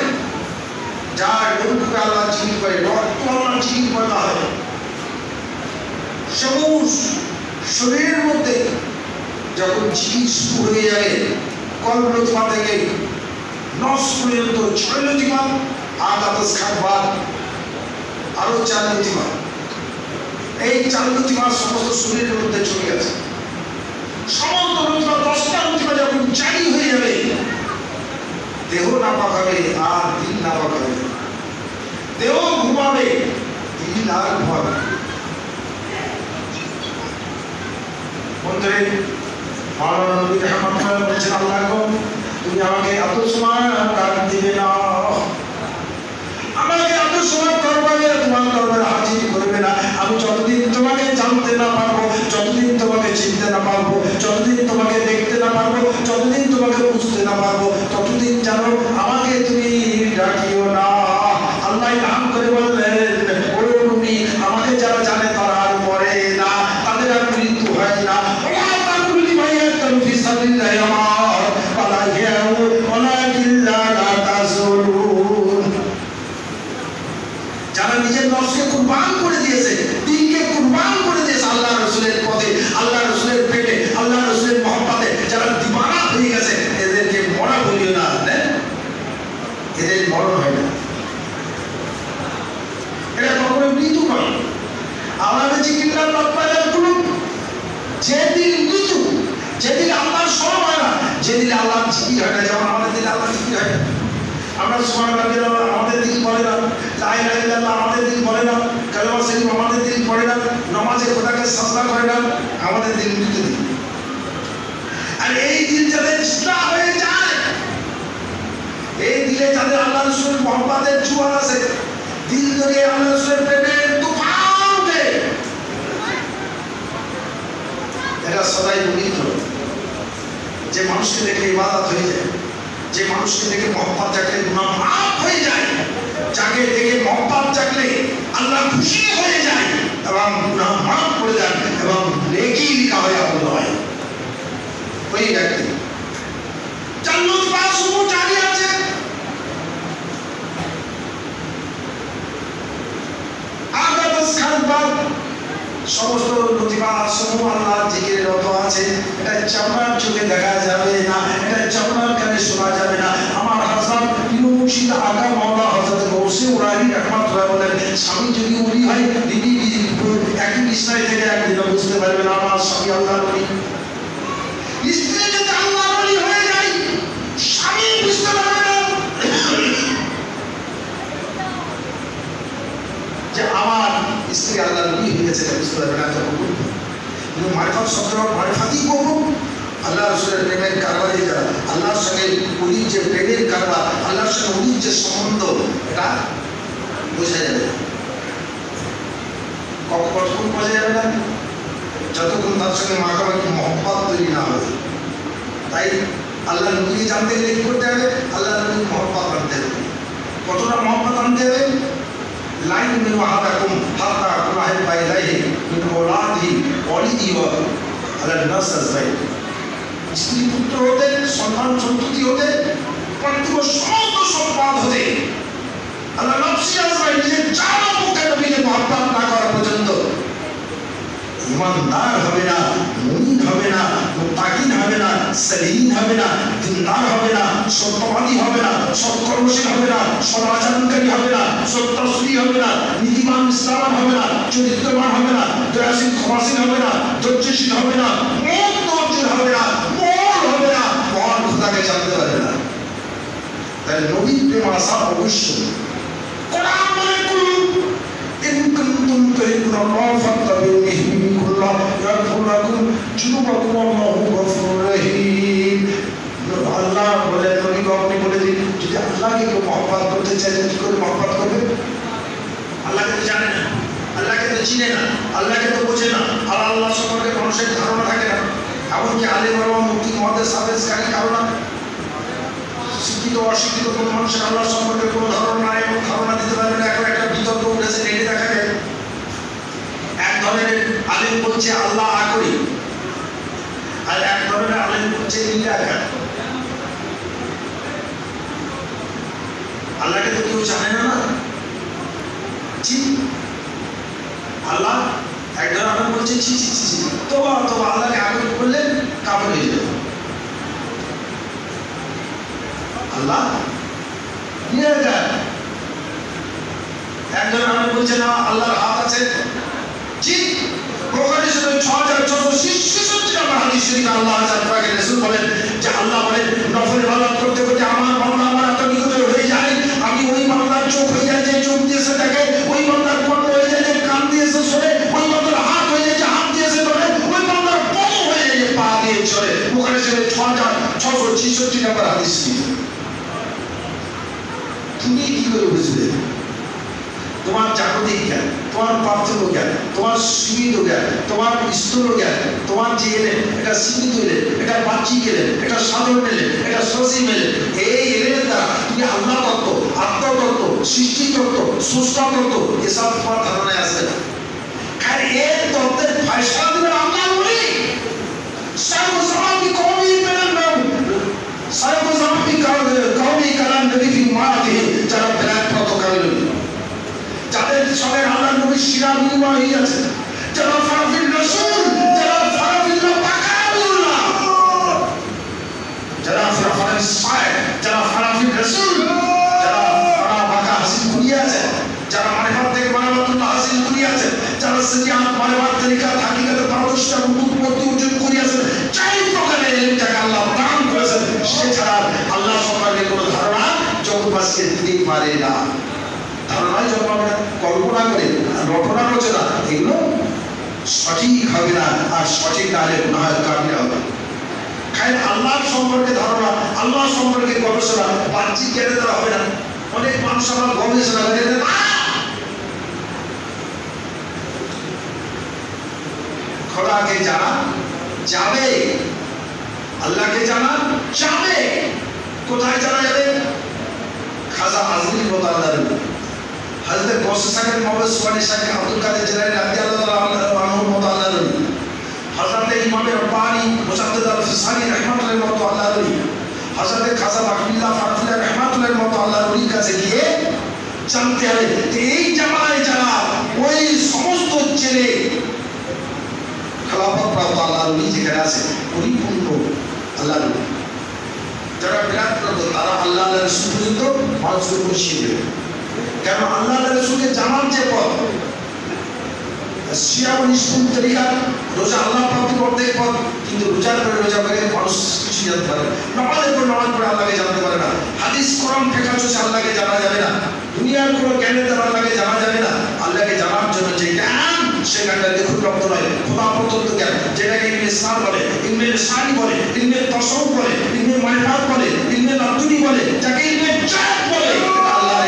যার রূপকে আল্লাহ জিকির করে, রক্ত আল্লাহ জিকির করা হয়, সমূহ শরীরের মধ্যে যখন জিকির শুরু হয়ে যাবে, কল্পলতিমা থেকে নস পর্যন্ত 6 লতিমা, 8 খান বাদ আরো 4 লতিমা, এই 4 লতিমা সমস্ত শরীরের মধ্যে চলে গেছে। সমস্ত লতিমা 10টা লতিমা যখন জারি হয়ে যাবে, দেহ নাপাক হবে আর দিল নাপাক হবে, দেহ ঘুমাবে দিল আর ঘুমাবে। বন্ধুরে মাওলানা নবী রহমাতুল্লাহ বলেছেন, আল্লাহ গো তুমি আমাকে এত সময় কাট দিবে না, আমাকে এত সময় করবে, তোমার দরবারে হাজির করবে না, আমি যতদিন তোমাকে জানতে না পারবো, যতদিন তোমাকে চিনতে না পারবো, যতদিন তোমাকে দেখতে না পারবো, যতদিন তোমাকে বুঝতে না পারবো, ততদিন জানো আমাকে তুমি ডাকিও না। আল্লাহ নাম করে বললেন, ও নবী আমাকে যারা জানে তারা আর মরে না, তাদের আর মৃত্যু হয় না। যারা নিজের নফসকে কুরবান করে দিয়েছে, দিনকে কুরবান করে দিয়েছে আল্লাহ রসুলের পথে, আল্লাহ রসুলের পেটে, আল্লাহ রসুলের মহব্বতে যারা দিবানা হয়ে গেছে, এদেরকে মরা বলিও না, এদের মরণ হয় না, এটা কখনো মৃত্যু নয়। আমরা জিকিরটা লপ্পায়াত করুন, যেদিন মৃত্যু, যেদিন আল্লাহর স্মরণ হয় না, যেদিন আল্লাহ জিকির হয় না, যেমন আমাদের দিলে আল্লাহ জিকির হয় না, আমরা সুবহানাল্লাহ আমাদের দিল বলে না, লা ইলাহা ইল্লাল্লাহ আমাদের দিল বলে না, কালেমা শরীফ আমাদের দিল পড়ে না, নামাজে খোদাকে সাজদা করে না, আমাদের দিল মৃত্যু দিল। আর এই দিল যাদের ইসলাম হয়ে যায়, এই দিলে যাদের আল্লাহ রাসূলের মহব্বতের জোয়ার আছে, দিল ধরে আল্লাহ রাসূলের প্রেমের তুফান ওঠে, এটা সদাই পবিত্র। যে মানুষকে দেখে ইবাদত হয়ে যায়, যে মানুষকে দেখে মহব্বত জাগলে গুনাহ মাফ হয়ে যায়, যাকে দেখে মহব্বত জাগলে আল্লাহ খুশি হয়ে যায় এবং গুনাহ মাফ করে দেন এবং নেকি লিখা হয় আল্লাহ হয়, ওই ব্যক্তি। জান্নাত পাসমূহ জারি আছে, আগাদাস খানবাদ সমস্ত লতিফা সমূহ আল্লাহ জিকিরের রত আছে। এটা চামড়ার চোখে দেখা যাবে না, এটা চামড়ার কানে শোনা যাবে না। আমার হাসান প্রিয় মুর্শিদ আকা মাওলা হযরত গৌসে উরানি রাহমাতুল্লাহ বলেন, স্বামী যদি উলি হয়, দিদি একই বিছানায় থেকে একদিন বুঝতে পারবে না আমার স্বামী আল্লাহর ওলি। স্ত্রী যদি আল্লাহর ওলি হয়ে যায়, স্বামী বুঝতে পারবে না যে আমার স্ত্রী আল্লাহর ওলি হয়ে গেছে, বুঝতে পারবে না। কিন্তু মারিফাত শব্দ মারিফাতই কবুল, আল্লাহ রাসূলের প্রেমের কারবারে যারা আল্লাহর সঙ্গে ওলির যে প্রেমের কারবার, আল্লাহর সঙ্গে ওলির যে সম্বন্ধ, এটা বোঝা যাবে না। কতক্ষণ বোঝা যাবে না? যতক্ষণ তার সঙ্গে মাখামাখি মহব্বত তৈরি না হবে। তাই আল্লাহ নবীকে জানতে গেলে কি করতে হবে? আল্লাহ নবীর মহব্বত আনতে হবে। কতটা মহব্বত আনতে হবে? লাইন মিন ওয়াহাদাকুম হাত্তা কুলাহি বাইলাহি মিন ওলাদি ওয়ালিদি ওয়া আলা নাস আজমাইন। স্ত্রী পুত্র হতে, সন্তান সন্ততি হতে, পার্থিব সমস্ত সম্পদ হতে, আল্লাহ নফসি আজমাইন নিজের জানা মুখে নবীকে মহব্বত না করা পর্যন্ত ইমানদার হবে না, মুমিন হবে না, মুত্তাকিন হবে না, সালিহিন হবে না, দিনদার হবে না, সত্যবাদী হবে না, সৎকর্মশীল হবে না, সদাচরণকারী হবে না, সত্যশ্রী হবে না, নীতিমান ইসলাম হবে না, চরিত্রবান হবে না, দয়াশীল ক্ষমাশীল হবে না, ধৈর্যশীল হবে না, মন ধৈর্যশীল হবে না, মন খোদাকে জানতে পারে না। তাই নবীর প্রেম আসা অবশ্যই। কোরআন বলে কুল ইন কুনতুম তুহিব্বুনাল্লাহ ফাত্তাবিউনি ইউহিব্বুকুমুল্লাহ ইয়াগফির লাকুম যুনুবাকুম ওয়াল্লাহু গফুরুর রহিম। আল্লাহ বলে নবীকে আপনি বলে দিন, যদি আল্লাহকে কেউ মহব্বত করতে চায় কি করে মহব্বত করবে? আল্লাহকে তো জানে না, আল্লাহকে তো চিনে না, আল্লাহকে তো বোঝে না, আর আল্লাহ সম্পর্কে মানুষের ধারণা থাকে না। এমনকি আলিম ওলামা মুফতি মুহাদ্দিস হাফেজকারী কারো না, শিক্ষিত অশিক্ষিত কোনো মানুষের আল্লাহ সম্পর্কে কোনো ধারণা নাই এবং ধারণা দিতে পারবে না। এখন একটা বিতর্ক উঠেছে, নেটে দেখা যায় এক ধরনের আলিম বলছে আল্লাহ আকরি, আর এক ধরনের আলিম বলছে নিরাকার। আল্লাহকে তো কেউ জানে না, জি আল্লাহ একজন আলিম বলছে ছি ছি ছি ছি, তোবা তোবা, আল্লাহকে আকরি করলে কাফের হয়ে যাবে। আল্লাহ নিরাকার। একজন আলিম বলছে না আল্লাহর হাত আছে, জি বুখারী শরীফে 6666 নম্বর হাদিস শরীফে আল্লাহ পাকের রাসূল বলেন যে আল্লাহ বলেন নফল ইবাদত করতে করতে আমার বান্দা আমার এত নিকট হয়ে যায়, আমি ওই বান্দার চোখ হয়ে যায় যে চোখ দিয়েছে দেখে, ওই বান্দার কর্ণ হয়ে যায় যে কান দিয়েছে শোনে, ওই বান্দার হাত হয়ে যায় যে হাত দিয়েছে ধরে, ওই বান্দার পা হয়ে যায় যে পা দিয়ে চলে। বুখারী শরীফে 6666 নম্বর হাদিস শরীফ। তুমি কি করে বুঝবে? তোমার জাগতিক জ্ঞান, তোমার পার্থিব জ্ঞান, তোমার সীমিত জ্ঞান, তোমার স্থূল জ্ঞান, তোমার যে এলেন এটা সীমিত এলেন, এটা বাহ্যিক এলেন, এটা সাধারণ এলেন, এটা সসীম এলেন। এই এলেনের দ্বারা তুমি আল্লাহ তত্ত্ব, আত্মতত্ত্ব, সৃষ্টি তত্ত্ব, স্রষ্টা তত্ত্ব এসব তোমার ধারণায় আসবে না। আর এর তত্ত্বের ফয়সালা দিবেন আল্লাহ বলি সর্বসমাপি কওমি পেলেন না, সর্বসমাপি কওমি কালাম নবী ফি মাআতিহি, যারা বেলায়েত কামিল, যাদের সঙ্গে আল্লাহ নবী শিরা বিনিময় হয়ে গেছে, যারা ফারাফিল রাসূল, যারা ফারাফিল্লাহ পাকাবুল্লাহ, যারা ফারাফিল সাহেব, যারা ফারাফিল রাসূল, যারা ফারা পাকা হাসিল করিয়াছে, যারা মারিফাত থেকে মারিফাতুল্লাহ হাসিল করিয়াছে, যারা সিয়াত মারিফাত তরিকা হাকিকতে পারদর্শিতা উৎপত্তি অর্জন করিয়াছে, চাই প্রকারের ইলম যাকে আল্লাহ দান করেছেন, সে ছাড়া আল্লাহ সম্পর্কে কোনো ধারণা জগৎবাসীকে দিতে পারে না। ধারণায় জন্মাবে না, কল্পনা করে রটনা রচনা এগুলো সঠিক হবে না, আর সঠিক না হলে গুনাহ কাবিরা হবে। খালি আল্লাহ সম্পর্কে ধারণা, আল্লাহ সম্পর্কে গবেষণা বাহ্যিক জ্ঞানের দ্বারা হবে না। অনেক মানুষ আমার গবেষণা করে খোদাকে জানা যাবে, আল্লাহকে জানা যাবে। কোথায় জানা যাবে? খাজা আজমির মতো আল্লাহর হযরত গৌসে সাকির মোহাম্মদ সুবহানী শাহ আব্দুল কাদের জিলানী রাদিয়াল্লাহু আনহুর মতো আল্লাহর ওলি, হযরত ইমাম রব্বানী মুজাদ্দিদ আল-ফিসানি রাহমাতুল্লাহির মতো আল্লাহর ওলি, হযরত খাজা আব্দুল্লাহ ফারফিল্লাহ রাহমাতুল্লাহির মতো আল্লাহর ওলির কাছে গিয়ে জানতে হবে যে এই জামানায় যারা ওই সমস্ত জেলে খেলাফত প্রাপ্ত আল্লাহর ওলি যেখানে আছে পরিপূর্ণ আল্লাহর ওলি, যারা বিরাট করতো তারা আল্লাহ রাসূল পর্যন্ত মানুষকে পৌঁছিয়ে দেবে। কেন? আল্লাহ রাসূলকে জানার যে পথ, শিয়া ও ইসলাম তরিকা রোজা আল্লাহ প্রাপ্তি করতে পথ, কিন্তু রোজার পরে রোজা করে মানুষ কিছু জানতে পারে না, নামাজের পর নামাজ পড়ে আল্লাহকে জানতে পারে না, হাদিস কোরআন ফিকহ চর্চা আল্লাহকে জানা যাবে না, দুনিয়ার কোনো জ্ঞানের দ্বারা আল্লাহকে জানা যাবে না। আল্লাহকে জানার জন্য যে জ্ঞান, সে জ্ঞানটা লেখুপ্রাপ্ত নয়, খোদা প্রদত্ত জ্ঞান, যেটাকে ইলমে ইসলাম বলে, ইলমে লিসানি বলে, ইলমে তাসাউফ বলে, ইলমে মারিফাত বলে, ইলমে লাদুনি বলে, যাকে ইলমে জাত বলে, আল্লাহ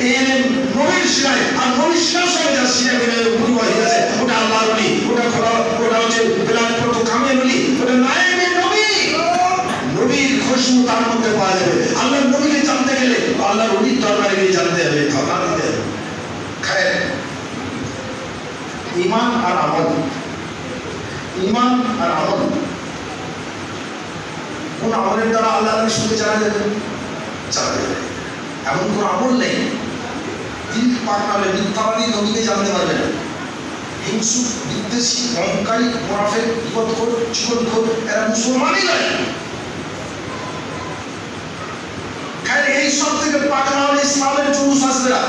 এই ইলম নবীর শিরায়, আর নবীর শিরা সঙ্গে যা শিরা বের উপরি হয়ে গেছে ওটা আল্লাহর ওলি, ওটা খোদা, ওটা হচ্ছে বেলায়েত প্রাপ্ত কামিল ওলি, ওটা নায়েবে নবী। নবীর খুশবু তার মধ্যে পাওয়া যাবে। আল্লাহর নবীকে জানতে গেলে আল্লাহর ওলির দরবারে গিয়ে জানতে হবে, ধোঁকা দিতে হবে। খায়ের ঈমান আর আমল, ঈমান আর আমল, কোন আমলের দ্বারা আল্লাহ রাসূলকে জানা যাবে? জানা যাবে। এমন কোন আমল নেই দিল পাক না হলে মিথ্যাবাদী নবীকে জানতে পারবে না। হিংসুক, বিদ্বেষী, অহংকারী, মুনাফিক, বিপদখোর, জীবনখোর এরা মুসলমানই নয়। এই সব থেকে পাক না হলে ইসলামের জুলুস আসবে না।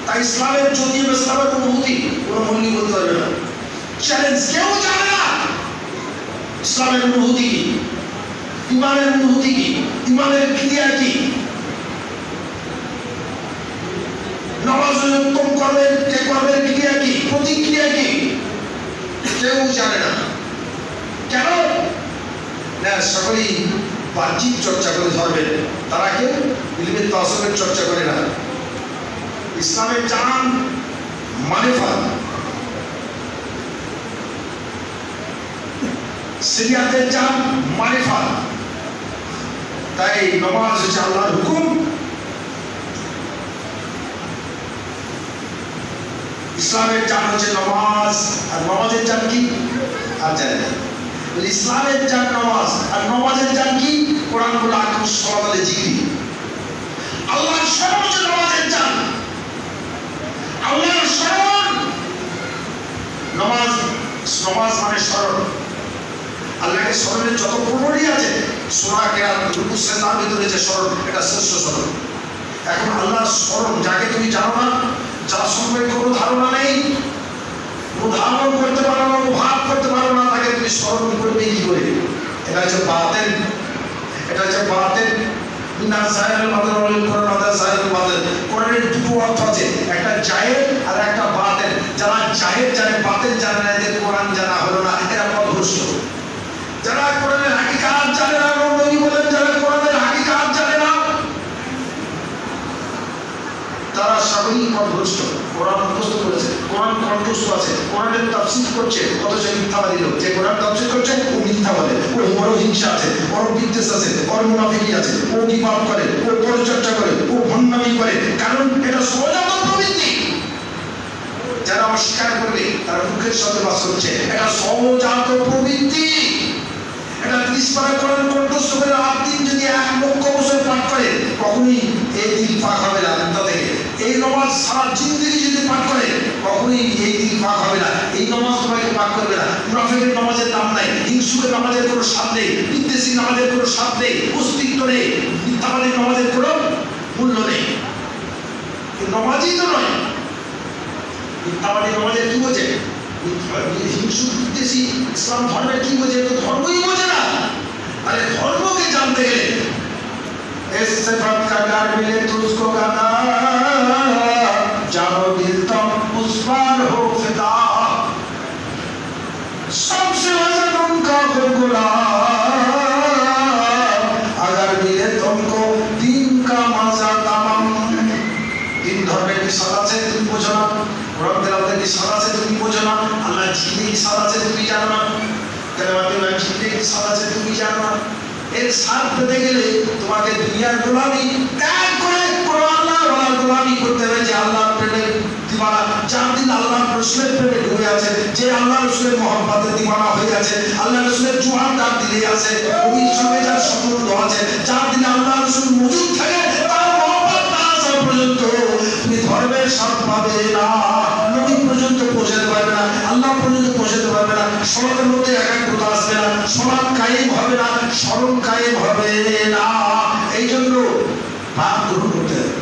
তাই ইসলামের জ্যোতি, ইসলামের অনুভূতি কোনো মূল্য বলতে পারবে না। চ্যালেঞ্জ, কেউ জানে না ইসলামের অনুভূতি কি। ইমানের অনুভূতি কি, ইমানের ক্রিয়া কি, নামাজের উত্তম কর্মের ক্রিয়া কি, প্রতিক্রিয়া কি, কেউ জানে না। কেন না? সকলেই বাহ্যিক চর্চা করে ধরবেন, তারা কেউ ইলমে তাওয়াসসুলের চর্চা করে না। ইসলামের জান মারিফাত, শরিয়াতের জান মারিফাত। তাই নামাজ হচ্ছে আল্লাহর হুকুম। ইসলামের জান হচ্ছে নামাজ, আর নামাজের জান কি আর জানে না। ইসলামের জান নামাজ, আর নামাজের জান কি? কোরআন বলে আকিম সালাত জিকির। আল্লাহর স্মরণ হচ্ছে নামাজের জান। আল্লাহর স্মরণ, নামাজ মানে স্মরণ। আল্লাহকে স্মরণের যত প্রহরী আছে, সূরা কেরাত রুকু সিজদার ভিতরে যে স্মরণ, এটা শ্রেষ্ঠ স্মরণ। এখন আল্লাহর স্মরণ যাকে তুমি জানো না, যার সম্পর্কে কোনো ধারণা নেই, অনুধাবন করতে পারো না, অনুভব করতে পারো না, তাকে তুমি স্মরণ করবে কি করে? এটা হচ্ছে বাতিল, এটা হচ্ছে বাতিল। না জায়েল বাতিল বলেন কোরআন, আদা জায়েল বাতিল। কোরআনের দুটো অর্থ আছে, একটা জায়েল আর একটা বাতিল। যারা জায়েল জানে, বাতিল জানে না, এদের কোরআন জানা হলো না, এরা পথভ্রষ্ট। যারা কোরআনের হাকিকাত জানে না, নবী বলেন যারা কোরআনের হাকিকাত জানে না, তারা সবই পথভ্রষ্ট। কোরআন মুখস্থ করেছে, কোরআন কণ্ঠস্থ আছে, কোরআনের তাফসীর করছে, অথচ মিথ্যাবাদী লোক। যে কোরআন তাফসীর করছে ও মিথ্যা বলে, ওর বড় হিংসা আছে, ওর বিদ্বেষ আছে, ওর মুনাফিকি আছে, ও বিবাদ করে, ও পরিচর্যা করে, ও ভণ্ডামি করে। কারণ এটা সহজাত প্রবৃত্তি। যারা অস্বীকার করবে তারা মুখের সাথে বাস করছে, এটা সহজাত প্রবৃত্তি। এটা 30 পারা কোরআন কণ্ঠস্থ করে 8 দিন যদি 1 লক্ষ বছর পাঠ করে, কখনোই এই দিল পাক হবে না তা থেকে। এই নামাজ সারা জিন্দেগি যদি পাঠ করে, কখনোই এই দিল পাক হবে না। এই নামাজ তোমাকে পাক করবে না। মুনাফিকের নামাজের দাম নাই, হিংসুকের নামাজের কোনো স্বাদ নেই, বিদ্বেষী নামাজের কোনো স্বাদ নেই, অস্তিত্ব নেই, মিথ্যাবাদী নামাজের কোনো মূল্য নেই। নামাজই তো নয়। মিথ্যাবাদী নামাজের কি বোঝে? হিংসু বিদ্বেষী ইসলাম ধর্মের কি বোঝে? তো ধর্মই বোঝে না। আরে ধর্মকে জানতে গেলে इस सिफत का डर मिले तुझको गाना, जानो दिल तुम उस पर हो फिदा, सबसे वजन उनका खुद गुलाम, अगर मिले तुमको दीन का मजा तमाम। दिन धर्मेर की साथ আছে তুমি বোঝো না, কোরআন তেলাওয়াতের কি সাথ আছে তুমি বোঝো না, আল্লাহ জিকিরের কি সাথ আছে তুমি জানো না, তেলাওয়াতের জিকিরের কি সাথ আছে তুমি জানো না। এর সাথ পেতে গেলে তোমাকে দুনিয়ার গোলামি ত্যাগ করে আল্লাহর গোলামি করতে হবে। যে আল্লাহর প্রেমে দিওয়ানা, যার দিন আল্লাহর রসুলের প্রেমে ডুবে আছে, যে আল্লাহ রসুলের মহব্বতে দিওয়ানা হয়ে আছে, আল্লাহ রসুলের জোয়ান ডাক দিলে আছে, নবীর সঙ্গে যার সম্বন্ধ আছে, যার দিন আল্লাহ রসুল মজুদ থাকে, তার মহব্বত না আসা পর্যন্ত তুমি ধর্মের স্বাদ পাবে না, নবী পর্যন্ত পৌঁছাতে পারবে না, আল্লাহ পর্যন্ত পৌঁছাতে পারবে না। সমাজের মধ্যে একাগ্রতা আসবে না, সমাজ কায়েম হবে না, স্মরণ কায়েম হবে না। এই জন্য বায়াত গ্রহণ করতে হবে।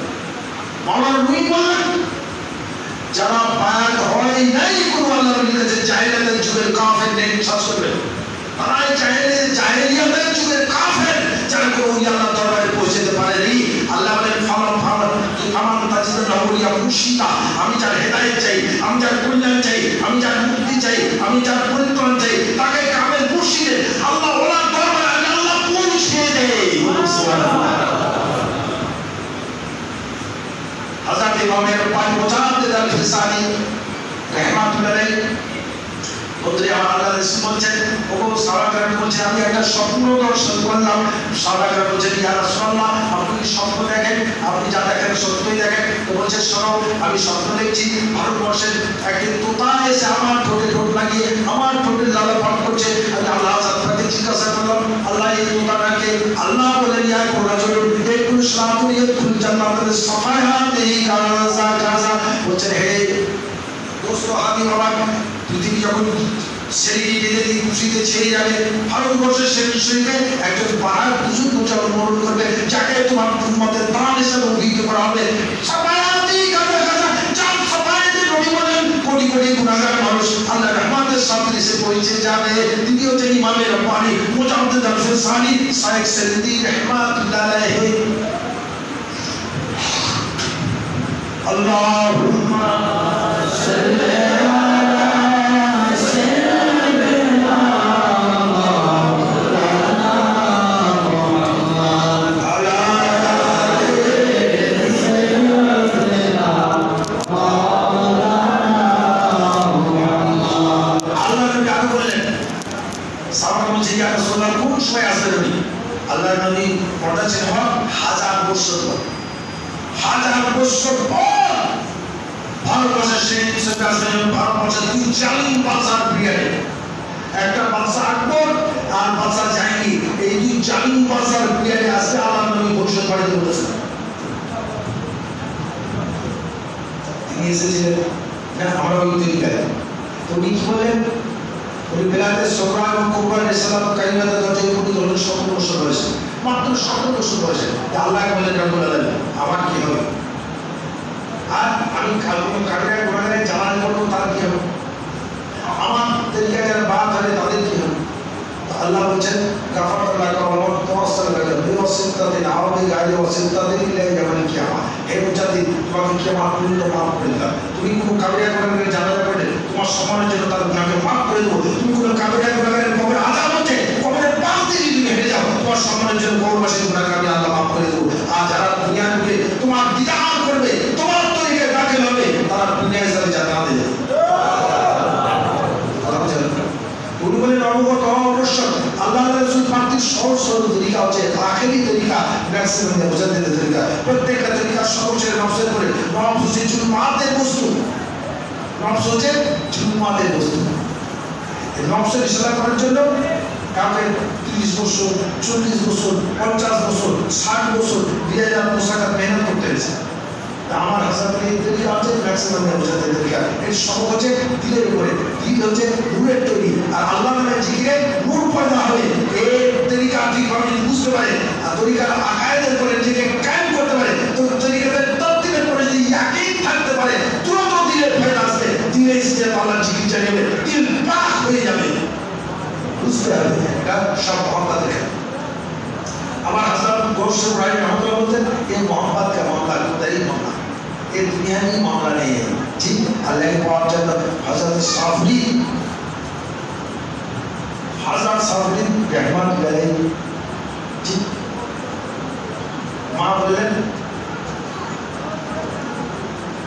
মাওলানা রুমি বললেন, যারা বায়াত হয় নাই কোনো আল্লাহর নবীর কাছে, জাহেলিয়াতের যুগের কাফের নেই বিশ্বাস করবে, তারাই জাহেলিয়াতের যুগের কাফের, যারা কোনো ওলি আল্লাহর দরবারে পৌঁছাতে পারেনি। আল্লাহ বলেন ফামান তাজিদাল্লাহু লিয়া মুর্শিদা, আমি যার হেদায়েত চাই, আমি যার কল্যাণ চাই, আমি যার মুক্তি চাই, আমি যার পরিত্রাণ চাই, তাকে কামেল মুর্শিদে আল্লাহ ওলার দরবারে আল্লাহ পৌঁছে দেয়। সুবহানাল্লাহ। হযরত ইমাম রব্বানি মুজাদ্দিদ আল-ফিসানি রাহমাতুল্লাহ আলাইহি বলতে আমার আল্লাহ রাসূল বলছেন, ওগো সাহাবাগণ বলছেন, আমি একটা স্বপ্ন দর্শন করলাম। সাহাবাগণ বলছেন, ইয়া রাসূলুল্লাহ, আপনি স্বপ্ন দেখেন, আপনি যা দেখেন সত্যই দেখেন। তো বলছে, শোনো, আমি স্বপ্ন দেখছি ভারতবর্ষের একটি তোতা এসে আমার ঠোঁটে ঠোঁট লাগিয়ে আমার ঠোঁটে লালন করছে। আমি আল্লাহ তাআলাকে জিজ্ঞাসা করলাম, আল্লাহ এই তোতাটাকে? আল্লাহ বলেন, ইয়া রাজুলুন ইয়াকুল শারাতুন ইয়াদখুল জান্নাতাল সাফায়াতিহি কাযা কাযা। বলছেন, হে দোস্ত হাবি বাবা, পৃথিবী যখন সেরিগি বেঁধে দিয়ে খুশিতে ছেড়ে যাবে, ভারতবর্ষের সেরিগিতে একজন পাহাড় বুজুর্গ জন্মগ্রহণ করবে, যাকে তোমার উম্মতের প্রাণ হিসেবে অভিহিত করা হবে। সাফায়াতি কাযা কাযা, যার সাফায়াতে নবী বলেন কোটি কোটি গুনাহগার মানুষ আল্লাহর রহমতের সাথে এসে পৌঁছে যাবে। তিনি হচ্ছেন ইমামে রব্বানি মুজাদ্দিদ আল-ফিসানি শাইখ সাইয়্যিদি রাহমাতুল্লাহ আলাইহি। আল্লাহুম্মা সাল্লি বছর পর ভারতবর্ষের সেই ভারতবর্ষের দুই জালিম বাদশার পিরিয়ডে একটা বাদশা আকবর আর বাদশা জাহাঙ্গীর, এই দুই জালিম বাদশার পিরিয়ডে আজকে আল্লাহ নবী ভবিষ্যৎবাণী বলেছেন। তিনি এসেছিলেন না আমরা ওই তরিকায়, তো উনি কি বলেন, উনি বেলাতে সোকরা এবং কুবরা রিসালাত কারিমাতে দরজায় উপনীত হলেন 17 বছর বয়সে, মাত্র 17 বছর বয়সে। আল্লাহ বলেন রব্বুল আলামিন আমার কি হবে, আর আমি কাবিরা গুনাহগারে জানান করবো তার কি হবে, আমার তরিকা যারা বাদ হবে তাদের কি হবে। আল্লাহ বলছেন গাফারতুল্লাহ ওয়া তাওয়াসসালাকা বিওয়াসিতাতিন আওয়াবি গায়রি ওয়াসিতাতিন ইলা ইয়াউমিল কিয়ামা। হে মুজাদ্দিদ, তোমাকে কিয়ামত পর্যন্ত মাফ করে দিলাম। তুমি কোন কাবিরা গুনাহগারে জানাজা পড়লে তোমার সম্মানের জন্য তার গুনাহকে মাফ করে দেবো। তুমি কোন কাবিরা গুনাহগারের কবরে আযাব হচ্ছে, কবরের পাশ দিয়ে যদি তুমি হেঁটে যাও, তোমার সম্মানের জন্য কবরবাসীর গুনাহকে আমি আল্লাহ মাফ করে দেবো। আর যারা দুনিয়ার বুকে তোমার দিদার করবে, তোমার তরিকায় দাখিল হবে, তারা দুনিয়ায় যাবে জান্নাতে যাবে। উনি বলেন অবগত হওয়া আবশ্যক। আল্লাহ রাসূল পাকের সহজ সরল তরিকা হচ্ছে আখেরি তরিকা, ম্যাক্সিমাম মুজাদ্দিদের তরিকা। প্রত্যেকটা তরিকা সর্বোচ্চ নফসের করে, নফস হচ্ছে জুলমাতের বস্তু, নফস হচ্ছে জুলমাতের বস্তু। এই নফসের ইসলাম করার জন্য কাউকে 30 বছর, 40 বছর, 50 বছর, 60 বছর 2000 পোশাক মেহনত করতে হয়েছে। আমার হাসানের এই তরিকা হচ্ছে ম্যাক্সিমাম মুজাদ্দিদের তরিকা। এর সবক হচ্ছে দিলের উপরে, দিল হচ্ছে নূরের তৈরি, আর আল্লাহ নামের জিকিরে নূর পয়দা হবে। এই তরিকা ঠিকভাবে যদি বুঝতে পারে আর তরিকার আকায়েদের উপরে নিজেকে কায়েম করতে পারে, তো তরিকাদের তত্ত্বের উপরে যদি ইয়াকিন থাকতে পারে, তুরন্ত দিলের ফায়দা আসবে, দিলে ইসলাম আল্লাহর জিকির চালিয়ে দিল পাক হয়ে যাবে। বুঝতে হবে এটা সব মহব্বত দেখে। আমার হযরত গৌস ইব্রাহিম রহমাতুল্লাহ বলতেন এই मोहब्बत का मामला खुदाई मामला, ये दुनिया में मामला नहीं है। जी अल्लाह के पाक जब हजरत साफरी रहमान अलैहि जी मां बोलेन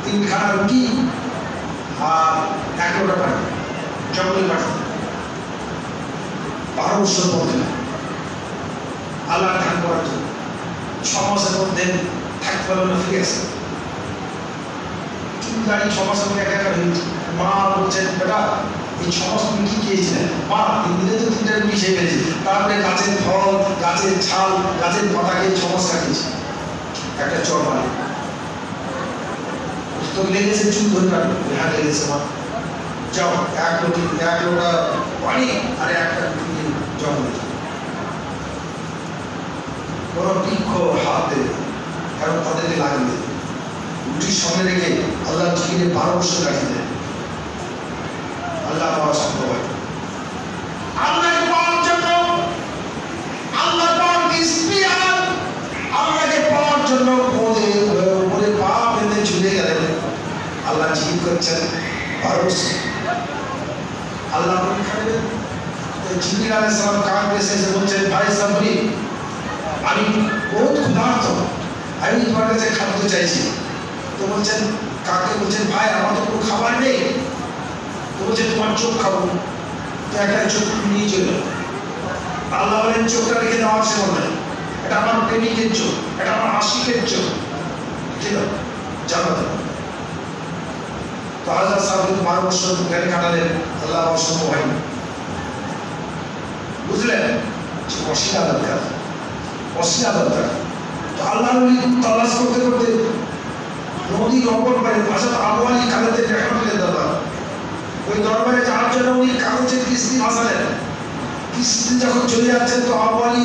3 খানা রুটি আর 1 লোটা পানি, জঙ্গলি পানি, 12 বছর পর্যন্ত আল্লাহ দান করার জন্য 6 মাসের মধ্যে থাকতে পারলো না, ফিরে আসে। চুল দাড়ি 6 মাসের মধ্যে একা হয়েছে। মা বলছেন বেটা এই 6 মাস তুমি কি খেয়েছিলে? মা 3 দিনে তো 3টা রুটি খেয়ে ফেলেছি। তারপরে গাছের ফল, গাছের ছাল, গাছের পাতা খেয়ে 6 মাস কাটিয়েছি। একটা চর পানি তো লেগেছে, চুল ধরে কাটলো, হ্যাঁ লেগেছে। মা যাও 1 লোটা পানি আর 1টা রুটি জঙ্গলে, কোনো বৃক্ষ হাত দেবে, কারণ তাদেরকে লাগবে। রুটির সামনে রেখে আল্লাহ জিকিরে 12 বছর কাটিয়ে দেয়। আল্লাহ পাওয়া সম্ভব হয়। আল্লাহকে পাওয়ার জন্য, আল্লাহ পাওয়ার ইস্তিয়ার, আল্লাহকে পাওয়ার জন্য উপরে পা বেঁধে ঝুলে গেলেন। আল্লাহ জিকির করছেন 12 বছর। আল্লাহ পরীক্ষা নেবেন। জিবরিল আলাইহিস সালাম কাঁদতে এসে বলছেন ভাই সাবরি, আমি বহুত ক্ষুধার্ত, আমি তোমার কাছে খাদ্য চাইছি। তো বলছেন কাকে? বলছেন ভাই আমার তো কোনো খাবার নেই। তো বলছেন তোমার চোখ খাবো। তো একটা চোখ নিয়ে চলে। আল্লাহ বলেন চোখটা রেখে দেওয়া আছে বলে, এটা আমার প্রেমিকের চোখ, এটা আমার আশিকের চোখ, ঠিক আছে জানো তো। তো হাজার সাহেব 12 বছর জ্ঞান কাটালেন, আল্লাহ অসম্ভব হয়নি। বুঝলেন অসীমা দরকার, অসীমা দরকার। তো আল্লাহ নবী তালাশ করতে করতে নদী লঙ্ঘন করেন। হযরত আবু আলী কালেদের রহমাতুল্লাহ দরবার, ওই দরবারে যাওয়ার জন্য উনি কাগজের কিস্তি ভাসালেন। কিস্তি যখন চলে যাচ্ছেন তো আবু আলী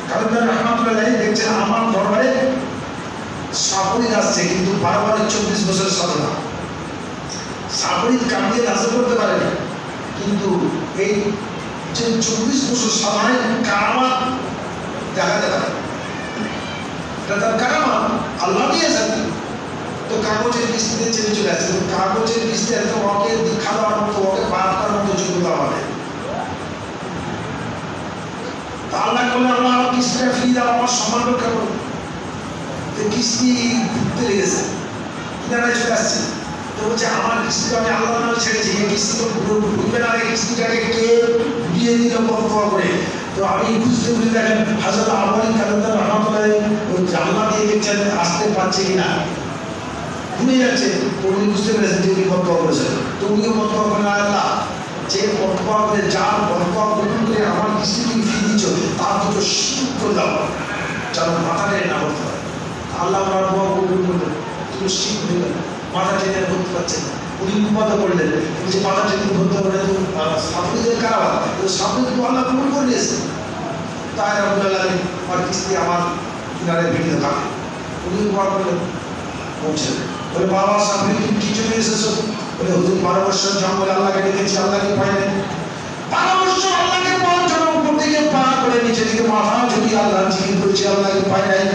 কালেদের রহমাতুল্লাহ দেখছেন আমার দরবারে সাফরিদ আসছে, কিন্তু বারবার 24 বছরের সাধনা। সাফরিদ কামিয়ে হাসিল করতে পারেনি, কিন্তু এই যে 24 বছর সাধারণ কারামাত দেখাতে পারে, এটা তার কারামাত, আল্লাহ দিয়েছেন। তো কাগজের কিস্তিতে চেপে চলে আসছে, কাগজের কিস্তি এত ওকে দীক্ষা দেওয়ার মতো, ওকে বার্তার মতো যোগ্যতা হবে। আল্লাহ করলে আল্লাহ আমার কিস্তিটা ফ্রি দাও, আমার সম্মান রক্ষা করো। কিস্তি ঘুরতে লেগেছে, কিনারায় চলে আসছে। তো বলছে আমার কিস্তি তো আমি আল্লাহ নামে ছেড়েছি, এই কিস্তি তো ঘুরবে না, এই কিস্তিটাকে কে ঘুরিয়ে দিল কত করে। তো আমি খুঁজতে খুঁজে দেখেন হাজরত আবু আলী কালান্দার রহমাতুল্লাহ ওই জানলা দিয়ে দেখছেন আসতে পারছে কিনা, ঘুরে যাচ্ছে। তো উনি বুঝতে পেরেছেন যে উনি বদয়া করেছেন। তো উনিও বদয়া করেন, আল্লাহ যে বদয়া করে যার বদয়া গ্রহণ করে আমার কিস্তি তুমি ফি দিচ্ছ, তার দুটো শিক্ষক করে দাও যেন মাথা টেনে না করতে পারে। আল্লাহ আমার দোয়া কবুল করলেন, তুমি শিখ হইলেন, মাথা টেনে ধরতে পারছেন না। উনি বিপদে পড়লেন, যে মাথা টেনে ধরতে পারে তো সাফরিদের কারাবার, তো সাফরিদ তো আল্লাহ কবুল করে নিয়েছে। তাই আবদুল্লাহ আমার কিস্তি আমার কিনারে ভিড়তে থাকে। উনি দোয়া করলেন, বলছে বলে বাবা সাফরিদ তুমি কি জন্য এসেছো? বলে হুজুর 12 বছর জঙ্গলে আল্লাহকে ডেকেছি, আল্লাহকে পাই নাই। 12 বছর আল্লাহকে পাওয়ার জন্য উপর দিকে পা করে নিচে দিকে মাথা ঝুঁকি আল্লাহ জিকির করেছি, আল্লাহকে পাই নাই।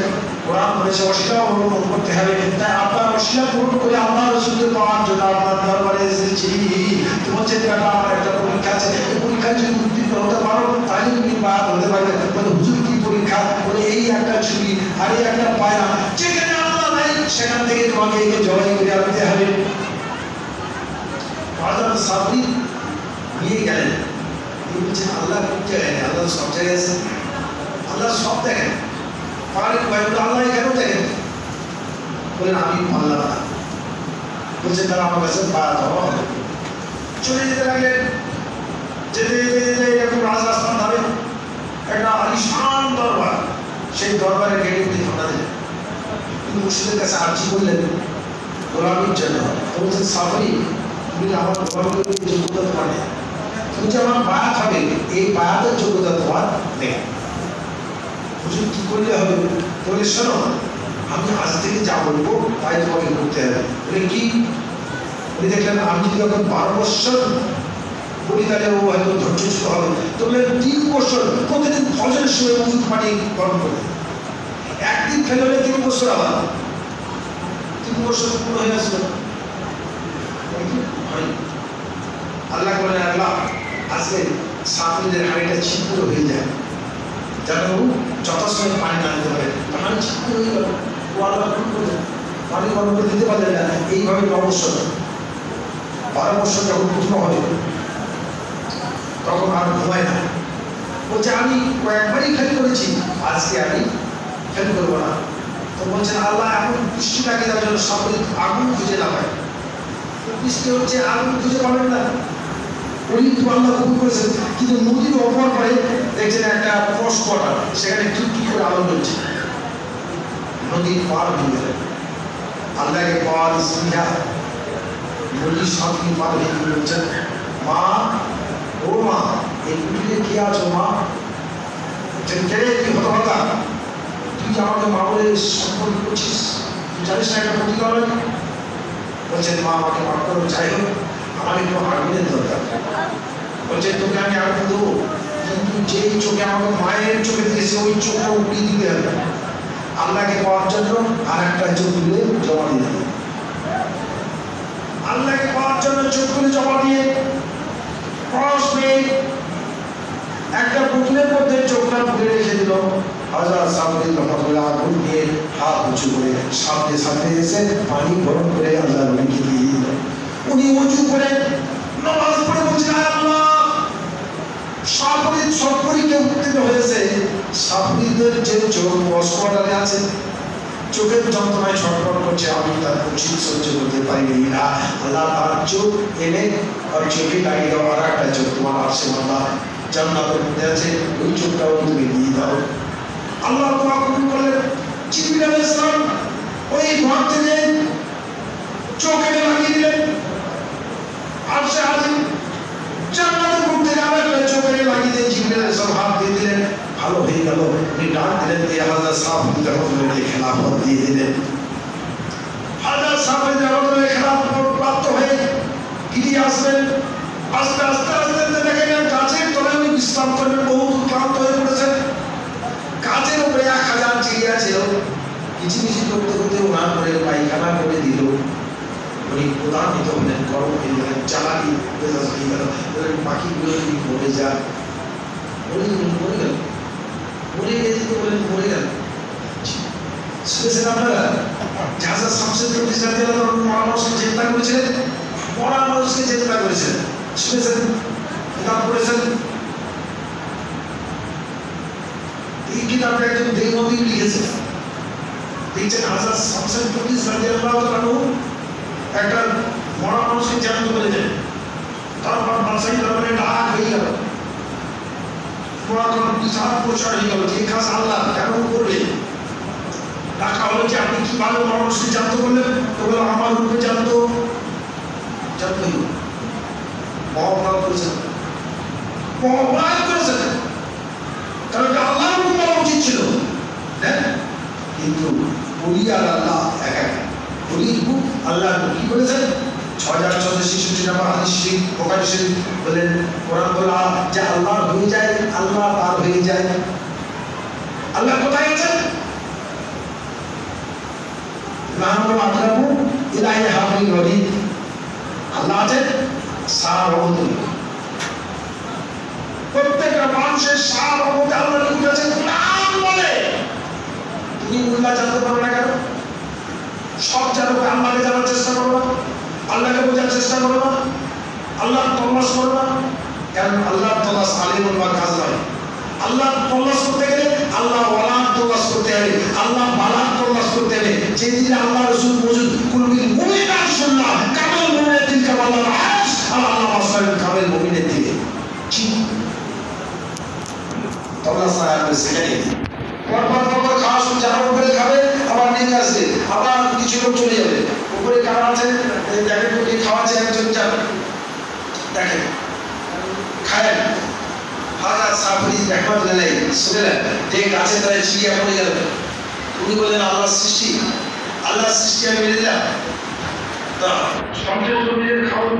কোরআন বলেছে অশিলা অবলম্বন করতে হবে। তাই আপনার অশিলা পূরণ করে আল্লাহ রসুলকে পাওয়ার জন্য আপনার দরবারে এসেছি। বলছে এটা আমার একটা পরীক্ষা আছে, এই পরীক্ষায় যদি উত্তীর্ণ হতে পারো তাহলে তুমি পার হতে পারবে। বলে হুজুর কি পরীক্ষা? বলে এই একটা ছুরি আর এই একটা পায়রা, যেখানে আল্লাহ নাই সেখান থেকে তোমাকে একে জবাই করে আনতে হবে। হযরত সাফরি নিয়ে গেলেন, বলছেন আল্লাহ কোন জায়গায়? আল্লাহ সব জায়গায় আছে, আল্লাহ সব দেখেন। আল্লাহ কেন দেখেন? বলেন আমি পারলাম না। বলছে তারা আমার কাছে পাওয়া দেওয়া হবে। চলে যেতে লাগলেন, যেতে যেতে যেতে এরকম রাজস্থান ধারে একটা আলিশান দরবার, সেই দরবারের গেটে উঠে ধরা দিলেন। তিনি মুর্শিদের কাছে আর্জি করলেন গোলামির জন্য। বলছেন সাফরি তুমি আমার গোলামের যোগ্যতা তোমার নেই, তুমি যে আমার বায়াত হবে এই বায়াতের যোগ্যতা তোমার নেই। হুজুর কি করলে হবে? বলে শোনো আমি আজ থেকে যা বলবো তাই তোমাকে করতে হবে। বলে কি? উনি দেখলেন আমি যদি এখন 12 বছর বলি তাহলে ও হয়তো ধৈর্যচ্যুত হবে। তবে 3 বছর প্রতিদিন ফজরের সময় উজু পানি গরম করে, একদিন ফেলে হলে 3 বছর, আবার 3 বছর পূর্ণ হয়ে আসলো। আল্লাহ বলেন আল্লাহ আজকে সাফরিদের হাড়িটা ছিদ্র হয়ে যায়, যেন যথাসময়ে পানি না দিতে পারে। পানি ছিদ্র হয়ে গেল, ও আল্লাহ পানি গরম করে দিতে পারলেন না। এইভাবে 9 বছর 12 বছর যখন পূর্ণ হবে তখন আর ঘুমায় না। বলছে আমি কয়েকবারই ফেল করেছি, আজকে আমি ফেল করবো না। তো বলছেন আল্লাহ এখন বৃষ্টিটাকে তার জন্য সাফরি আগুন খুঁজে না পায়। বৃষ্টি হচ্ছে, আগুন খুঁজে পাবেন না। ওই তো আল্লাহ কবুল করেছেন। কিন্তু নদীর অপর পরে দেখছেন একটা ক্রস কোয়ার্টার, সেখানে কি করে আলো জ্বলছে। নদীর পার হয়ে গেলেন, আল্লাহকে পাওয়ার স্পৃহা, নদীর সামনে পার হয়ে বলছেন মা, ও মা এই কুটিরে কে আছো মা? কে কি হতো কথা, তুই যে আমাকে মা বলে সম্পর্ক করছিস, তুই জানিস না একটা প্রতিকার? বলছেন মা আমাকে মাফ করো, যাই হোক আমার একটু আগুনের দরকার। বলছে তোকে আমি আগুন দেবো, কিন্তু যেই চোখে আমাকে মায়ের চোখে দিয়েছে ওই চোখটা উঠিয়ে দিতে হবে। আল্লাহকে পাওয়ার জন্য আর একটা চোখ তুলে জমা দিয়ে দেবে। আল্লাহকে পাওয়ার জন্য চোখ তুলে জমা দিয়ে ক্রস পেয়ে একটা পুতুলের মধ্যে চোখটা পুড়ে রেখে দিল। হযরত সাফরি রহমাতুল্লাহ আগুন নিয়ে হাত উঁচু করে সামনে সামনে এসে পানি গরম করে আল্লাহর নবীকে দিয়ে দিল। উনি উঁচু করে নামাজ পড়ে বলছেন আল্লাহ সাফরিদ সৎপরীকে উত্তীর্ণ হয়েছে। সাফরিদের যে চোখ অস্পটালে আছে, চোখের যন্ত্রণায় ছটফট করছে, আমি তার খুশি সহ্য করতে পারিনি না। আল্লাহ তার চোখ এনে আর চোখে লাগিয়ে দাও আর একটা চোখ তোমার আসে আল্লাহ জান্নাতের মধ্যে আছে, ওই চোখটাও তুমি দিয়ে দাও। আল্লাহ দোয়া কবুল করলেন। জিবরিল আলাইহিস সালাম ওই ঘর থেকে চোখে লাগিয়ে দিলেন। আরশে আজিম জান্নাতের মধ্যে আবার চোখে লাগিয়ে দিয়ে জিবরিল আলাইহিস সালাম হাত দিয়ে দিলেন, ভালো হয়ে গেল। উনি ডাক দিলেন দিয়ে হযরত সাফরি রহমাতুল্লাহকে খেলাফত দিয়ে দিলেন। হযরত সাফরি রহমাতুল্লাহ খেলাফত প্রাপ্ত হয়ে ফিরে আসলেন আস্তে আস্তে আস্তে দেখেন গাছের তলায় উনি বিশ্রাম করবেন, বহু ক্লান্ত হয়ে পড়েছেন। গাছের উপরে 1000 চিড়িয়া ছিল, কিচিমিচি করতে করতে ওনার করে পায়খানা করে দিল। উনি প্রধানিত হলেন, গরম হয়ে গেলেন, জ্বালানি মেজাজ হয়ে গেল, পাখিগুলো যদি মরে যায়, মরে গেল, মরে গেছে তো বলেন মরে গেল। শুনেছেন আপনারা জাহাজ শামসুদ্দৌলা রাদিয়াল্লাহু আনহু মরা মানুষকে চিন্তা করেছিলেন, মরা মানুষকে চিন্তা করেছিলেন, শুনেছেন, কিতাব পড়েছেন। এই কিতাবটা একজন দেওবন্দি লিখেছেন। দেখছেন হাজার শামসুদ্দৌলা রাদিয়াল্লাহু আনহু একটা মরা মানুষকে জ্যান্ত করে দেন, তারপর বাদশাহী দরবারে ডাক হয়ে গেল, বিশাল প্রচার হয়ে গেল, যে কাজ আল্লাহ কেন করলেন। ডাকা হলো যে আপনি কিভাবে মানুষকে জানতে করলেন, তো বললো আমার রূপে জানতো মহাপ্রাণ করেছেন, মহাপ্রাণ করেছেন, কারণ আল্লাহর রূপ বলা উচিত ছিল। কিন্তু বলি আর আল্লাহ এক এক, বলির রূপ আল্লাহ কি করেছেন। 6666 নম্বর হাদিস শরীফ বুখারী শরীফ বলেন, কোরআন বলা যে আল্লাহ হয়ে যায়, আল্লাহ তার হয়ে যায়। আল্লাহ কোথায় আছেন? আল্লাহ আছেন সার্বভৌম, প্রত্যেকটা মানুষের সার্বভৌম আল্লাহ নিকট আছে। কোরআন বলে তুমি উল্লাহ জানতে পারো না কেন? সব জানো, আল্লাহকে জানার চেষ্টা করো না, আল্লাহকে বোঝার চেষ্টা করো না, আল্লাহর তল্লাশ করো না। কারণ আল্লাহর তল্লাশ আলিমুল ওয়া কাজ নয়। আল্লাহর তল্লাশ করতে গেলে আল্লাহ ওয়ালার তল্লাশ করতে হবে, আল্লাহ বালার তল্লাশ করতে হবে। যেদিন আল্লাহ রাসূল মওজুদ কুলবিল মুমিনাত সুন্নাহ কামাল মুমিনাতিল কামাল আস আল্লাহ মাসাল কামাল মুমিনের দিকে তল্লাশ আছে। সেখানে পরপর খাওয়া শুরু, যারা উপরে খাবে আবার নিচে আসবে, আবার কিছু লোক চলে যাবে। উপরে কারা আছে দেখেন, তো খাওয়াচ্ছে একজন যাবে, দেখেন খায়েন হাজার সাফরি একবার নেই শুনলেন যে গাছে তারা চিড়িয়া পড়ে গেল। উনি বললেন আল্লাহর সৃষ্টি, আল্লাহর সৃষ্টি আমি মেনে নিলাম। তা সবচেয়ে জমির খাওয়ান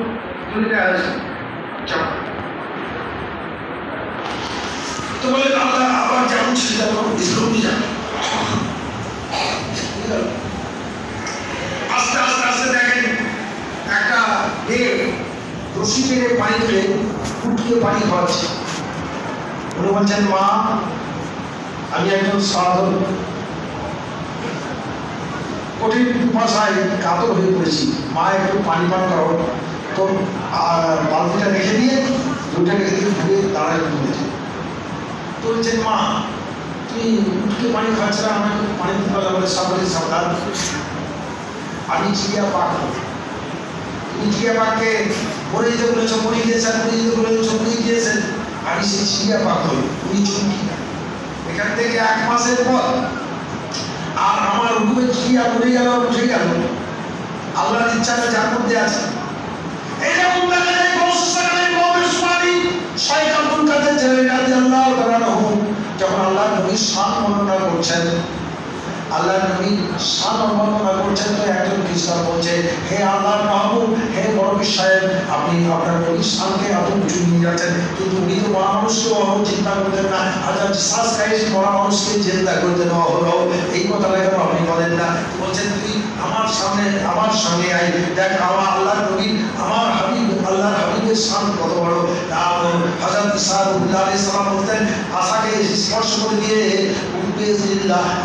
দুনিয়া আছে তো বললেন আল্লাহ আবার যেমন ছিল তেমন ইসলাম যান। আস্তে আস্তে আস্তে দেখেন একটা মেয়ে রশি টেনে পানি তুলে ফুটিয়ে পানি খাওয়াচ্ছে। উনি বলছেন মা আমি একজন সাধক, কঠিন ভাষায় কাতর হয়ে পড়েছি, মা একটু পানি পান করো। তো বালতিটা রেখে দিয়ে দুটা রেখে দিয়ে ঘুরে দাঁড়ায় পড়েছে। তো বলছেন মা তুমি উঠকে পানি খাচ্ছে না, আমাকে পানি দিতে পারলে বলে সাবধান সাবধান, আমি চিড়িয়া পাক, তুমি চিড়িয়া পাককে মরে যেতে বলেছ মরে গিয়েছেন, মরে যেতে বলেছ মরে গিয়েছেন, আমি সেই চিড়িয়া পাক হই। উনি চমকি এখান থেকে 1 মাসের পর আর আমার রূপে চিড়িয়া মরে গেল, উঠে গেল, আল্লাহর ইচ্ছাটা যার মধ্যে আছে। এরকম দেখা যায় শাইখ আব্দুল কাদের জিলানী রাদিয়াল্লাহু তাআলা আনহু যখন আল্লাহর নবীর শান বর্ণনা করছেন, আল্লাহর নবী শান বর্ণনা করছেন, তো একজন খ্রিস্টান বলছে হে আল্লাহর মাহবুব, হে মুরব্বী সাহেব, আপনি আপনার নবীর শানকে এত উঁচু নিয়ে যাচ্ছেন, কিন্তু উনি তো মরা মানুষকে চিন্তা করতেন না। হাজার শ্বাস খাইছে মরা মানুষকে চিন্তা করতেন হলো, এই কথাটা কেন আপনি বলেন না? বলছেন তুই আমার সামনে আই, দেখ আমার আল্লাহর নবী, আমার হাবিব, আল্লাহর হাবিবের শান কত বড়। হযরত ঈসা আলাইহিস সালাম বলতেন আশাকে স্পর্শ করে দিয়ে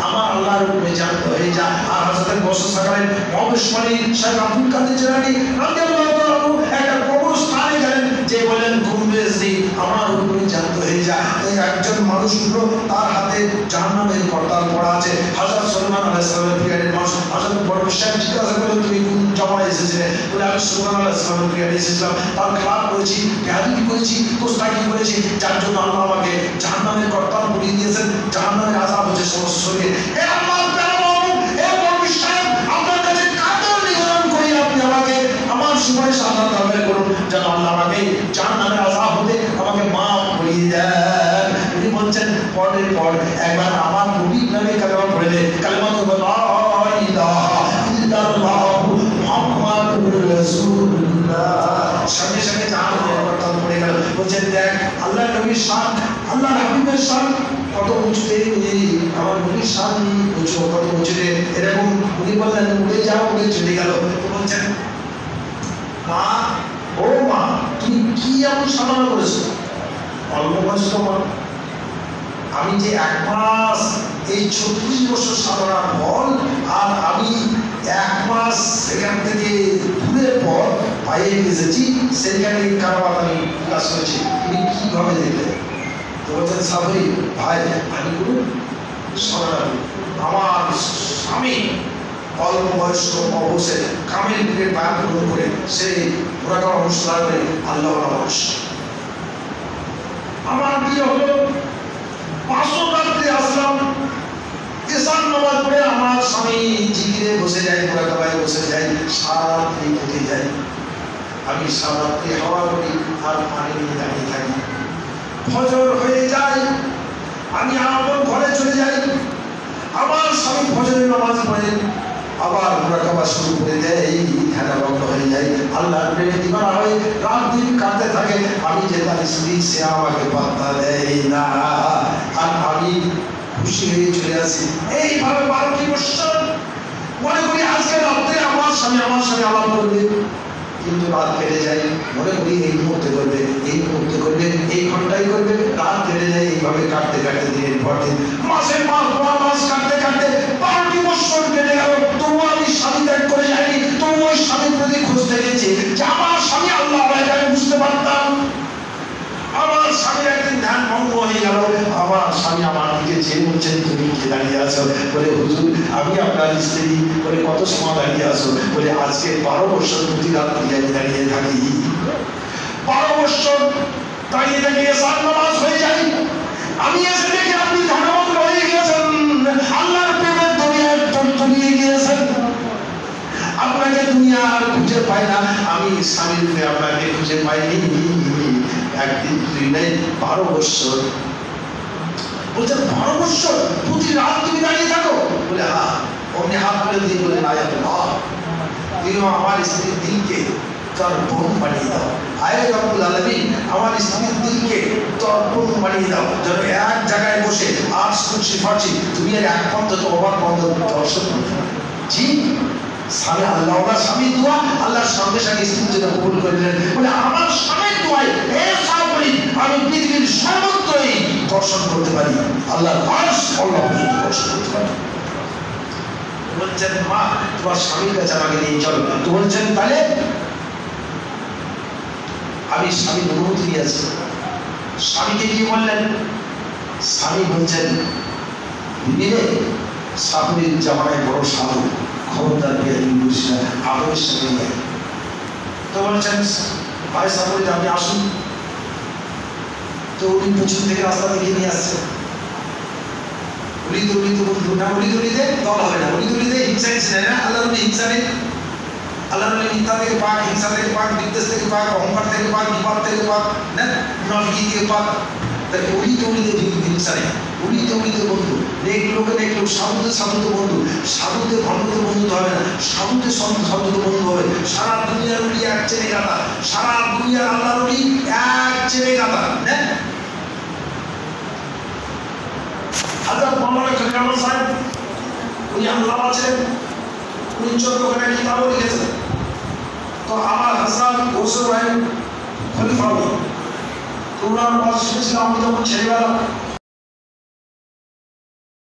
আমার আল্লাহর উপরে জানতে হয়ে যা। আর হযরত বসর সাকালের মহাবিশ্বনী শাইখ আব্দুল কাদের জিলানী রাদিয়াল্লাহু তাআলা আনহু একটা কবরস্থানে গেলেন, যে বলেন কুম্বেজি আমার উপরে জানতে হয়ে যা। এই একজন মানুষ উঠলো, তার হাতে জাহান্নামের করতাল পড়া আছে। হযরত সুলাইমান আলাইহিস সালামের পিরিয়ডের মানুষ হযরত বড় সাহেব জিজ্ঞাসা করলেন তুমি কোন জমানায় এসেছিলে? বলে আমি সুলাইমান আলাইহিস সালামের পিরিয়ডে এসেছিলাম, তার খেলাপ করেছি, বেয়াদবি করেছি, কোস্তাকি করেছি, যার জন্য আল্লাহ আমাকে জাহান্নামের করতাল পরিয়ে দিয়েছেন, জাহান্নামের আযাব হচ্ছে সমস্ত শরীরে। এ আল্লাহর প্যারামাউন্ট, এ বড় সাহেব, আপনার কাছে কাতর নিবেদন করি আপনি আমাকে আমার সুপারিশ আল্লাহর দরবারে করুন, যেন আল্লাহ আমাকে জাহান্নামের আযাব হতে আমাকে মাফ করিয়ে দেন। উনি বলছেন পরের পর একবার আমার নবী নামে কালেমা পড়ে দে, কালেমা তো লা ইলাহা ইল্লাল্লাহু মুহাম্মাদুর রাসূলুল্লাহ, সঙ্গে সঙ্গে জাহান্নামের বলছেন দেখ আল্লাহ নবীর শান, আল্লাহ হাবিবের শান কত উঁচুতে, আমার নবীর শান উঁচু, কত উঁচুতে। এরকম উনি বললেন উড়ে যাও, উড়ে চলে গেল। বলছেন মা, ও মা, তুমি কি এমন সাধনা করেছো? অল্প বয়স্ক মা, আমি যে 1 মাস এই 36 বছর সাধনার ফল, আর আমি 1 মাস সেখান থেকে দূরের পর পায়ে এসেছি, সেখানে কারবার আমি কাজ করেছি, তুমি কিভাবে দেখলে? তো বলছেন সাবরি ভাই, আমি কোনো সাধনা, আমার স্বামী অল্প বয়স্ক অবশ্যই কামের দিকে বায়ান গ্রহণ করে সেই ওরা অনুষ্ঠান করে আল্লাহ মানুষ। আমার বিয়ে হলো 500 রাত্রে আসলাম, এসান নামাজ পড়ে আমার স্বামী জিকিরে বসে যায়, মোরাকাবায় বসে যায়, সারা রাত্রি কেটে যায়। আমি সারা রাত্রি হাওয়া করি আর পানি নিয়ে দাঁড়িয়ে থাকি। ফজর হয়ে যায়, আমি আমার ঘরে চলে যাই, আমার স্বামী ফজরের নামাজ পড়ে আবার মোরাকাবা শুরু করে দেয়, এই ধ্যানা বন্ধ হয়ে যায়, আল্লাহর প্রেমে দিবানা হয়ে রাত দিন কাটতে থাকে। আমি যে তার স্ত্রী, সে আমাকে পাত্তা দেয় না, আর আমি খুশি হয়ে চলে আসি। এইভাবে 12টি বছর মনে করি আজকে রাত্রে আমার স্বামী আলাপ করবে, কিন্তু রাত কেটে যায়, মনে করি এই মুহূর্তে করবে, এই মুহূর্তে করবে, এই ঘন্টায় করবে, রাত কেটে যায়। এইভাবে কাটতে কাটতে দিনের পর দিন, মাসের মাস কাটতে কাটতে 12টি বছর কেটে গেল। তবু আমি স্বামী ত্যাগ করে যাইনি, তবু ওই স্বামীর প্রতি খুঁজতে গেছি যে আমার স্বামী আল্লাহ, আমি বুঝতে পারতাম। আমার স্বামীর একদিন ধ্যান ভঙ্গ হয়ে গেল, আমার স্বামী আমার দিকে চেয়ে বলছেন তুমি কে দাঁড়িয়ে আছো? বলে হুজুর আমি আপনার স্ত্রী। বলে কত সময় দাঁড়িয়ে আছো? বলে আজকে 12 বছর প্রতি রাত্রি আমি দাঁড়িয়ে থাকি। 12 বছর দাঁড়িয়ে থাকি, এসার নামাজ হয়ে যায়, আমি এসে দেখি আপনি ধ্যানমগ্ন হয়ে গিয়েছেন, আল্লাহর প্রেমের দুনিয়ায় তলিয়ে গিয়েছেন, আপনাকে দুনিয়া আর খুঁজে পাই না। আমি স্বামীর প্রেমে আপনাকে খুঁজে পাইনি। একদিন তুই নেই 12 বছর। বলছেন 12 বছর প্রতি রাত তুমি দাঁড়িয়ে থাকো? বলে হ্যাঁ। অমনি হাত তুলে দিয়ে বলে না, তুমি আমার স্ত্রীর দিলকে তর্পণ বানিয়ে দাও। আয় রব্বুল আলামিন, আমার স্ত্রীর দিলকে তর্পণ বানিয়ে দাও, যেন এক জায়গায় বসে আর শুনছি ফাঁচি তুমি আর এক পর্যন্ত অবাক বন্ধ দর্শন করতে। জি স্বামী আল্লাহ, স্বামী দোয়া আল্লাহর সঙ্গে সঙ্গে স্ত্রীর জন্য কবুল করে দিলেন। বলে আমার স্বামীর দোয়ায় আমি পৃথিবীর সর্বত্রই দর্শন করতে পারি, আল্লাহর আরশ আল্লাহ পর্যন্ত দর্শন করতে পারি। বলছেন মা, তোমার স্বামীর কাছে আমাকে নিয়ে চলো। তো বলছেন তাহলে আমি স্বামীর অনুমতি নিয়েছি। স্বামীকে গিয়ে বললেন, স্বামী বলছেন দিনে সাপুরের জামানায় বড় সাধু, খবরদার বিয়াদি করিস না, আদরের সাথে যাই। তো বলছেন ভাই সাপুরে আপনি আসুন। তো উনি পেছন থেকে রাস্তা থেকে নিয়ে আসছেন। উলিতে বন্ধু না, উলিতে দল হবে না, উলিতে হিংসা নেয় না। আল্লাহ নবী হিংসা নেই, আল্লাহ নবী মিথ্যা থেকে পাক, হিংসা থেকে পাক, বিদ্বেষ থেকে পাক, অহংকার থেকে পাক, বিবাদ থেকে পাক, মুনাফিকি থেকে পাক। তাই উলিতে হিংসা নেই, উলিতে বন্ধু, নেক লোক, সাধুতে বন্ধু, সাধুতে ভণ্ডতে বন্ধু হবে না, সাধুতে সাধুতে বন্ধু হবে। সারা দুনিয়ার উলি এক চেনে গাতা, সারা দুনিয়ার আল্লাহর উলি এক চেনে গাতা। হযরত মাওলানা খলিলুল্লাহ সাহেব, উনি আল্লাহ আছেন, উনি 14খানা কিতাবও লিখেছেন। তো আমার হাসান গোসর ভাই খলিফা, ওনার কথা শুনেছিলাম, আমি যখন ছেড়ে গেলাম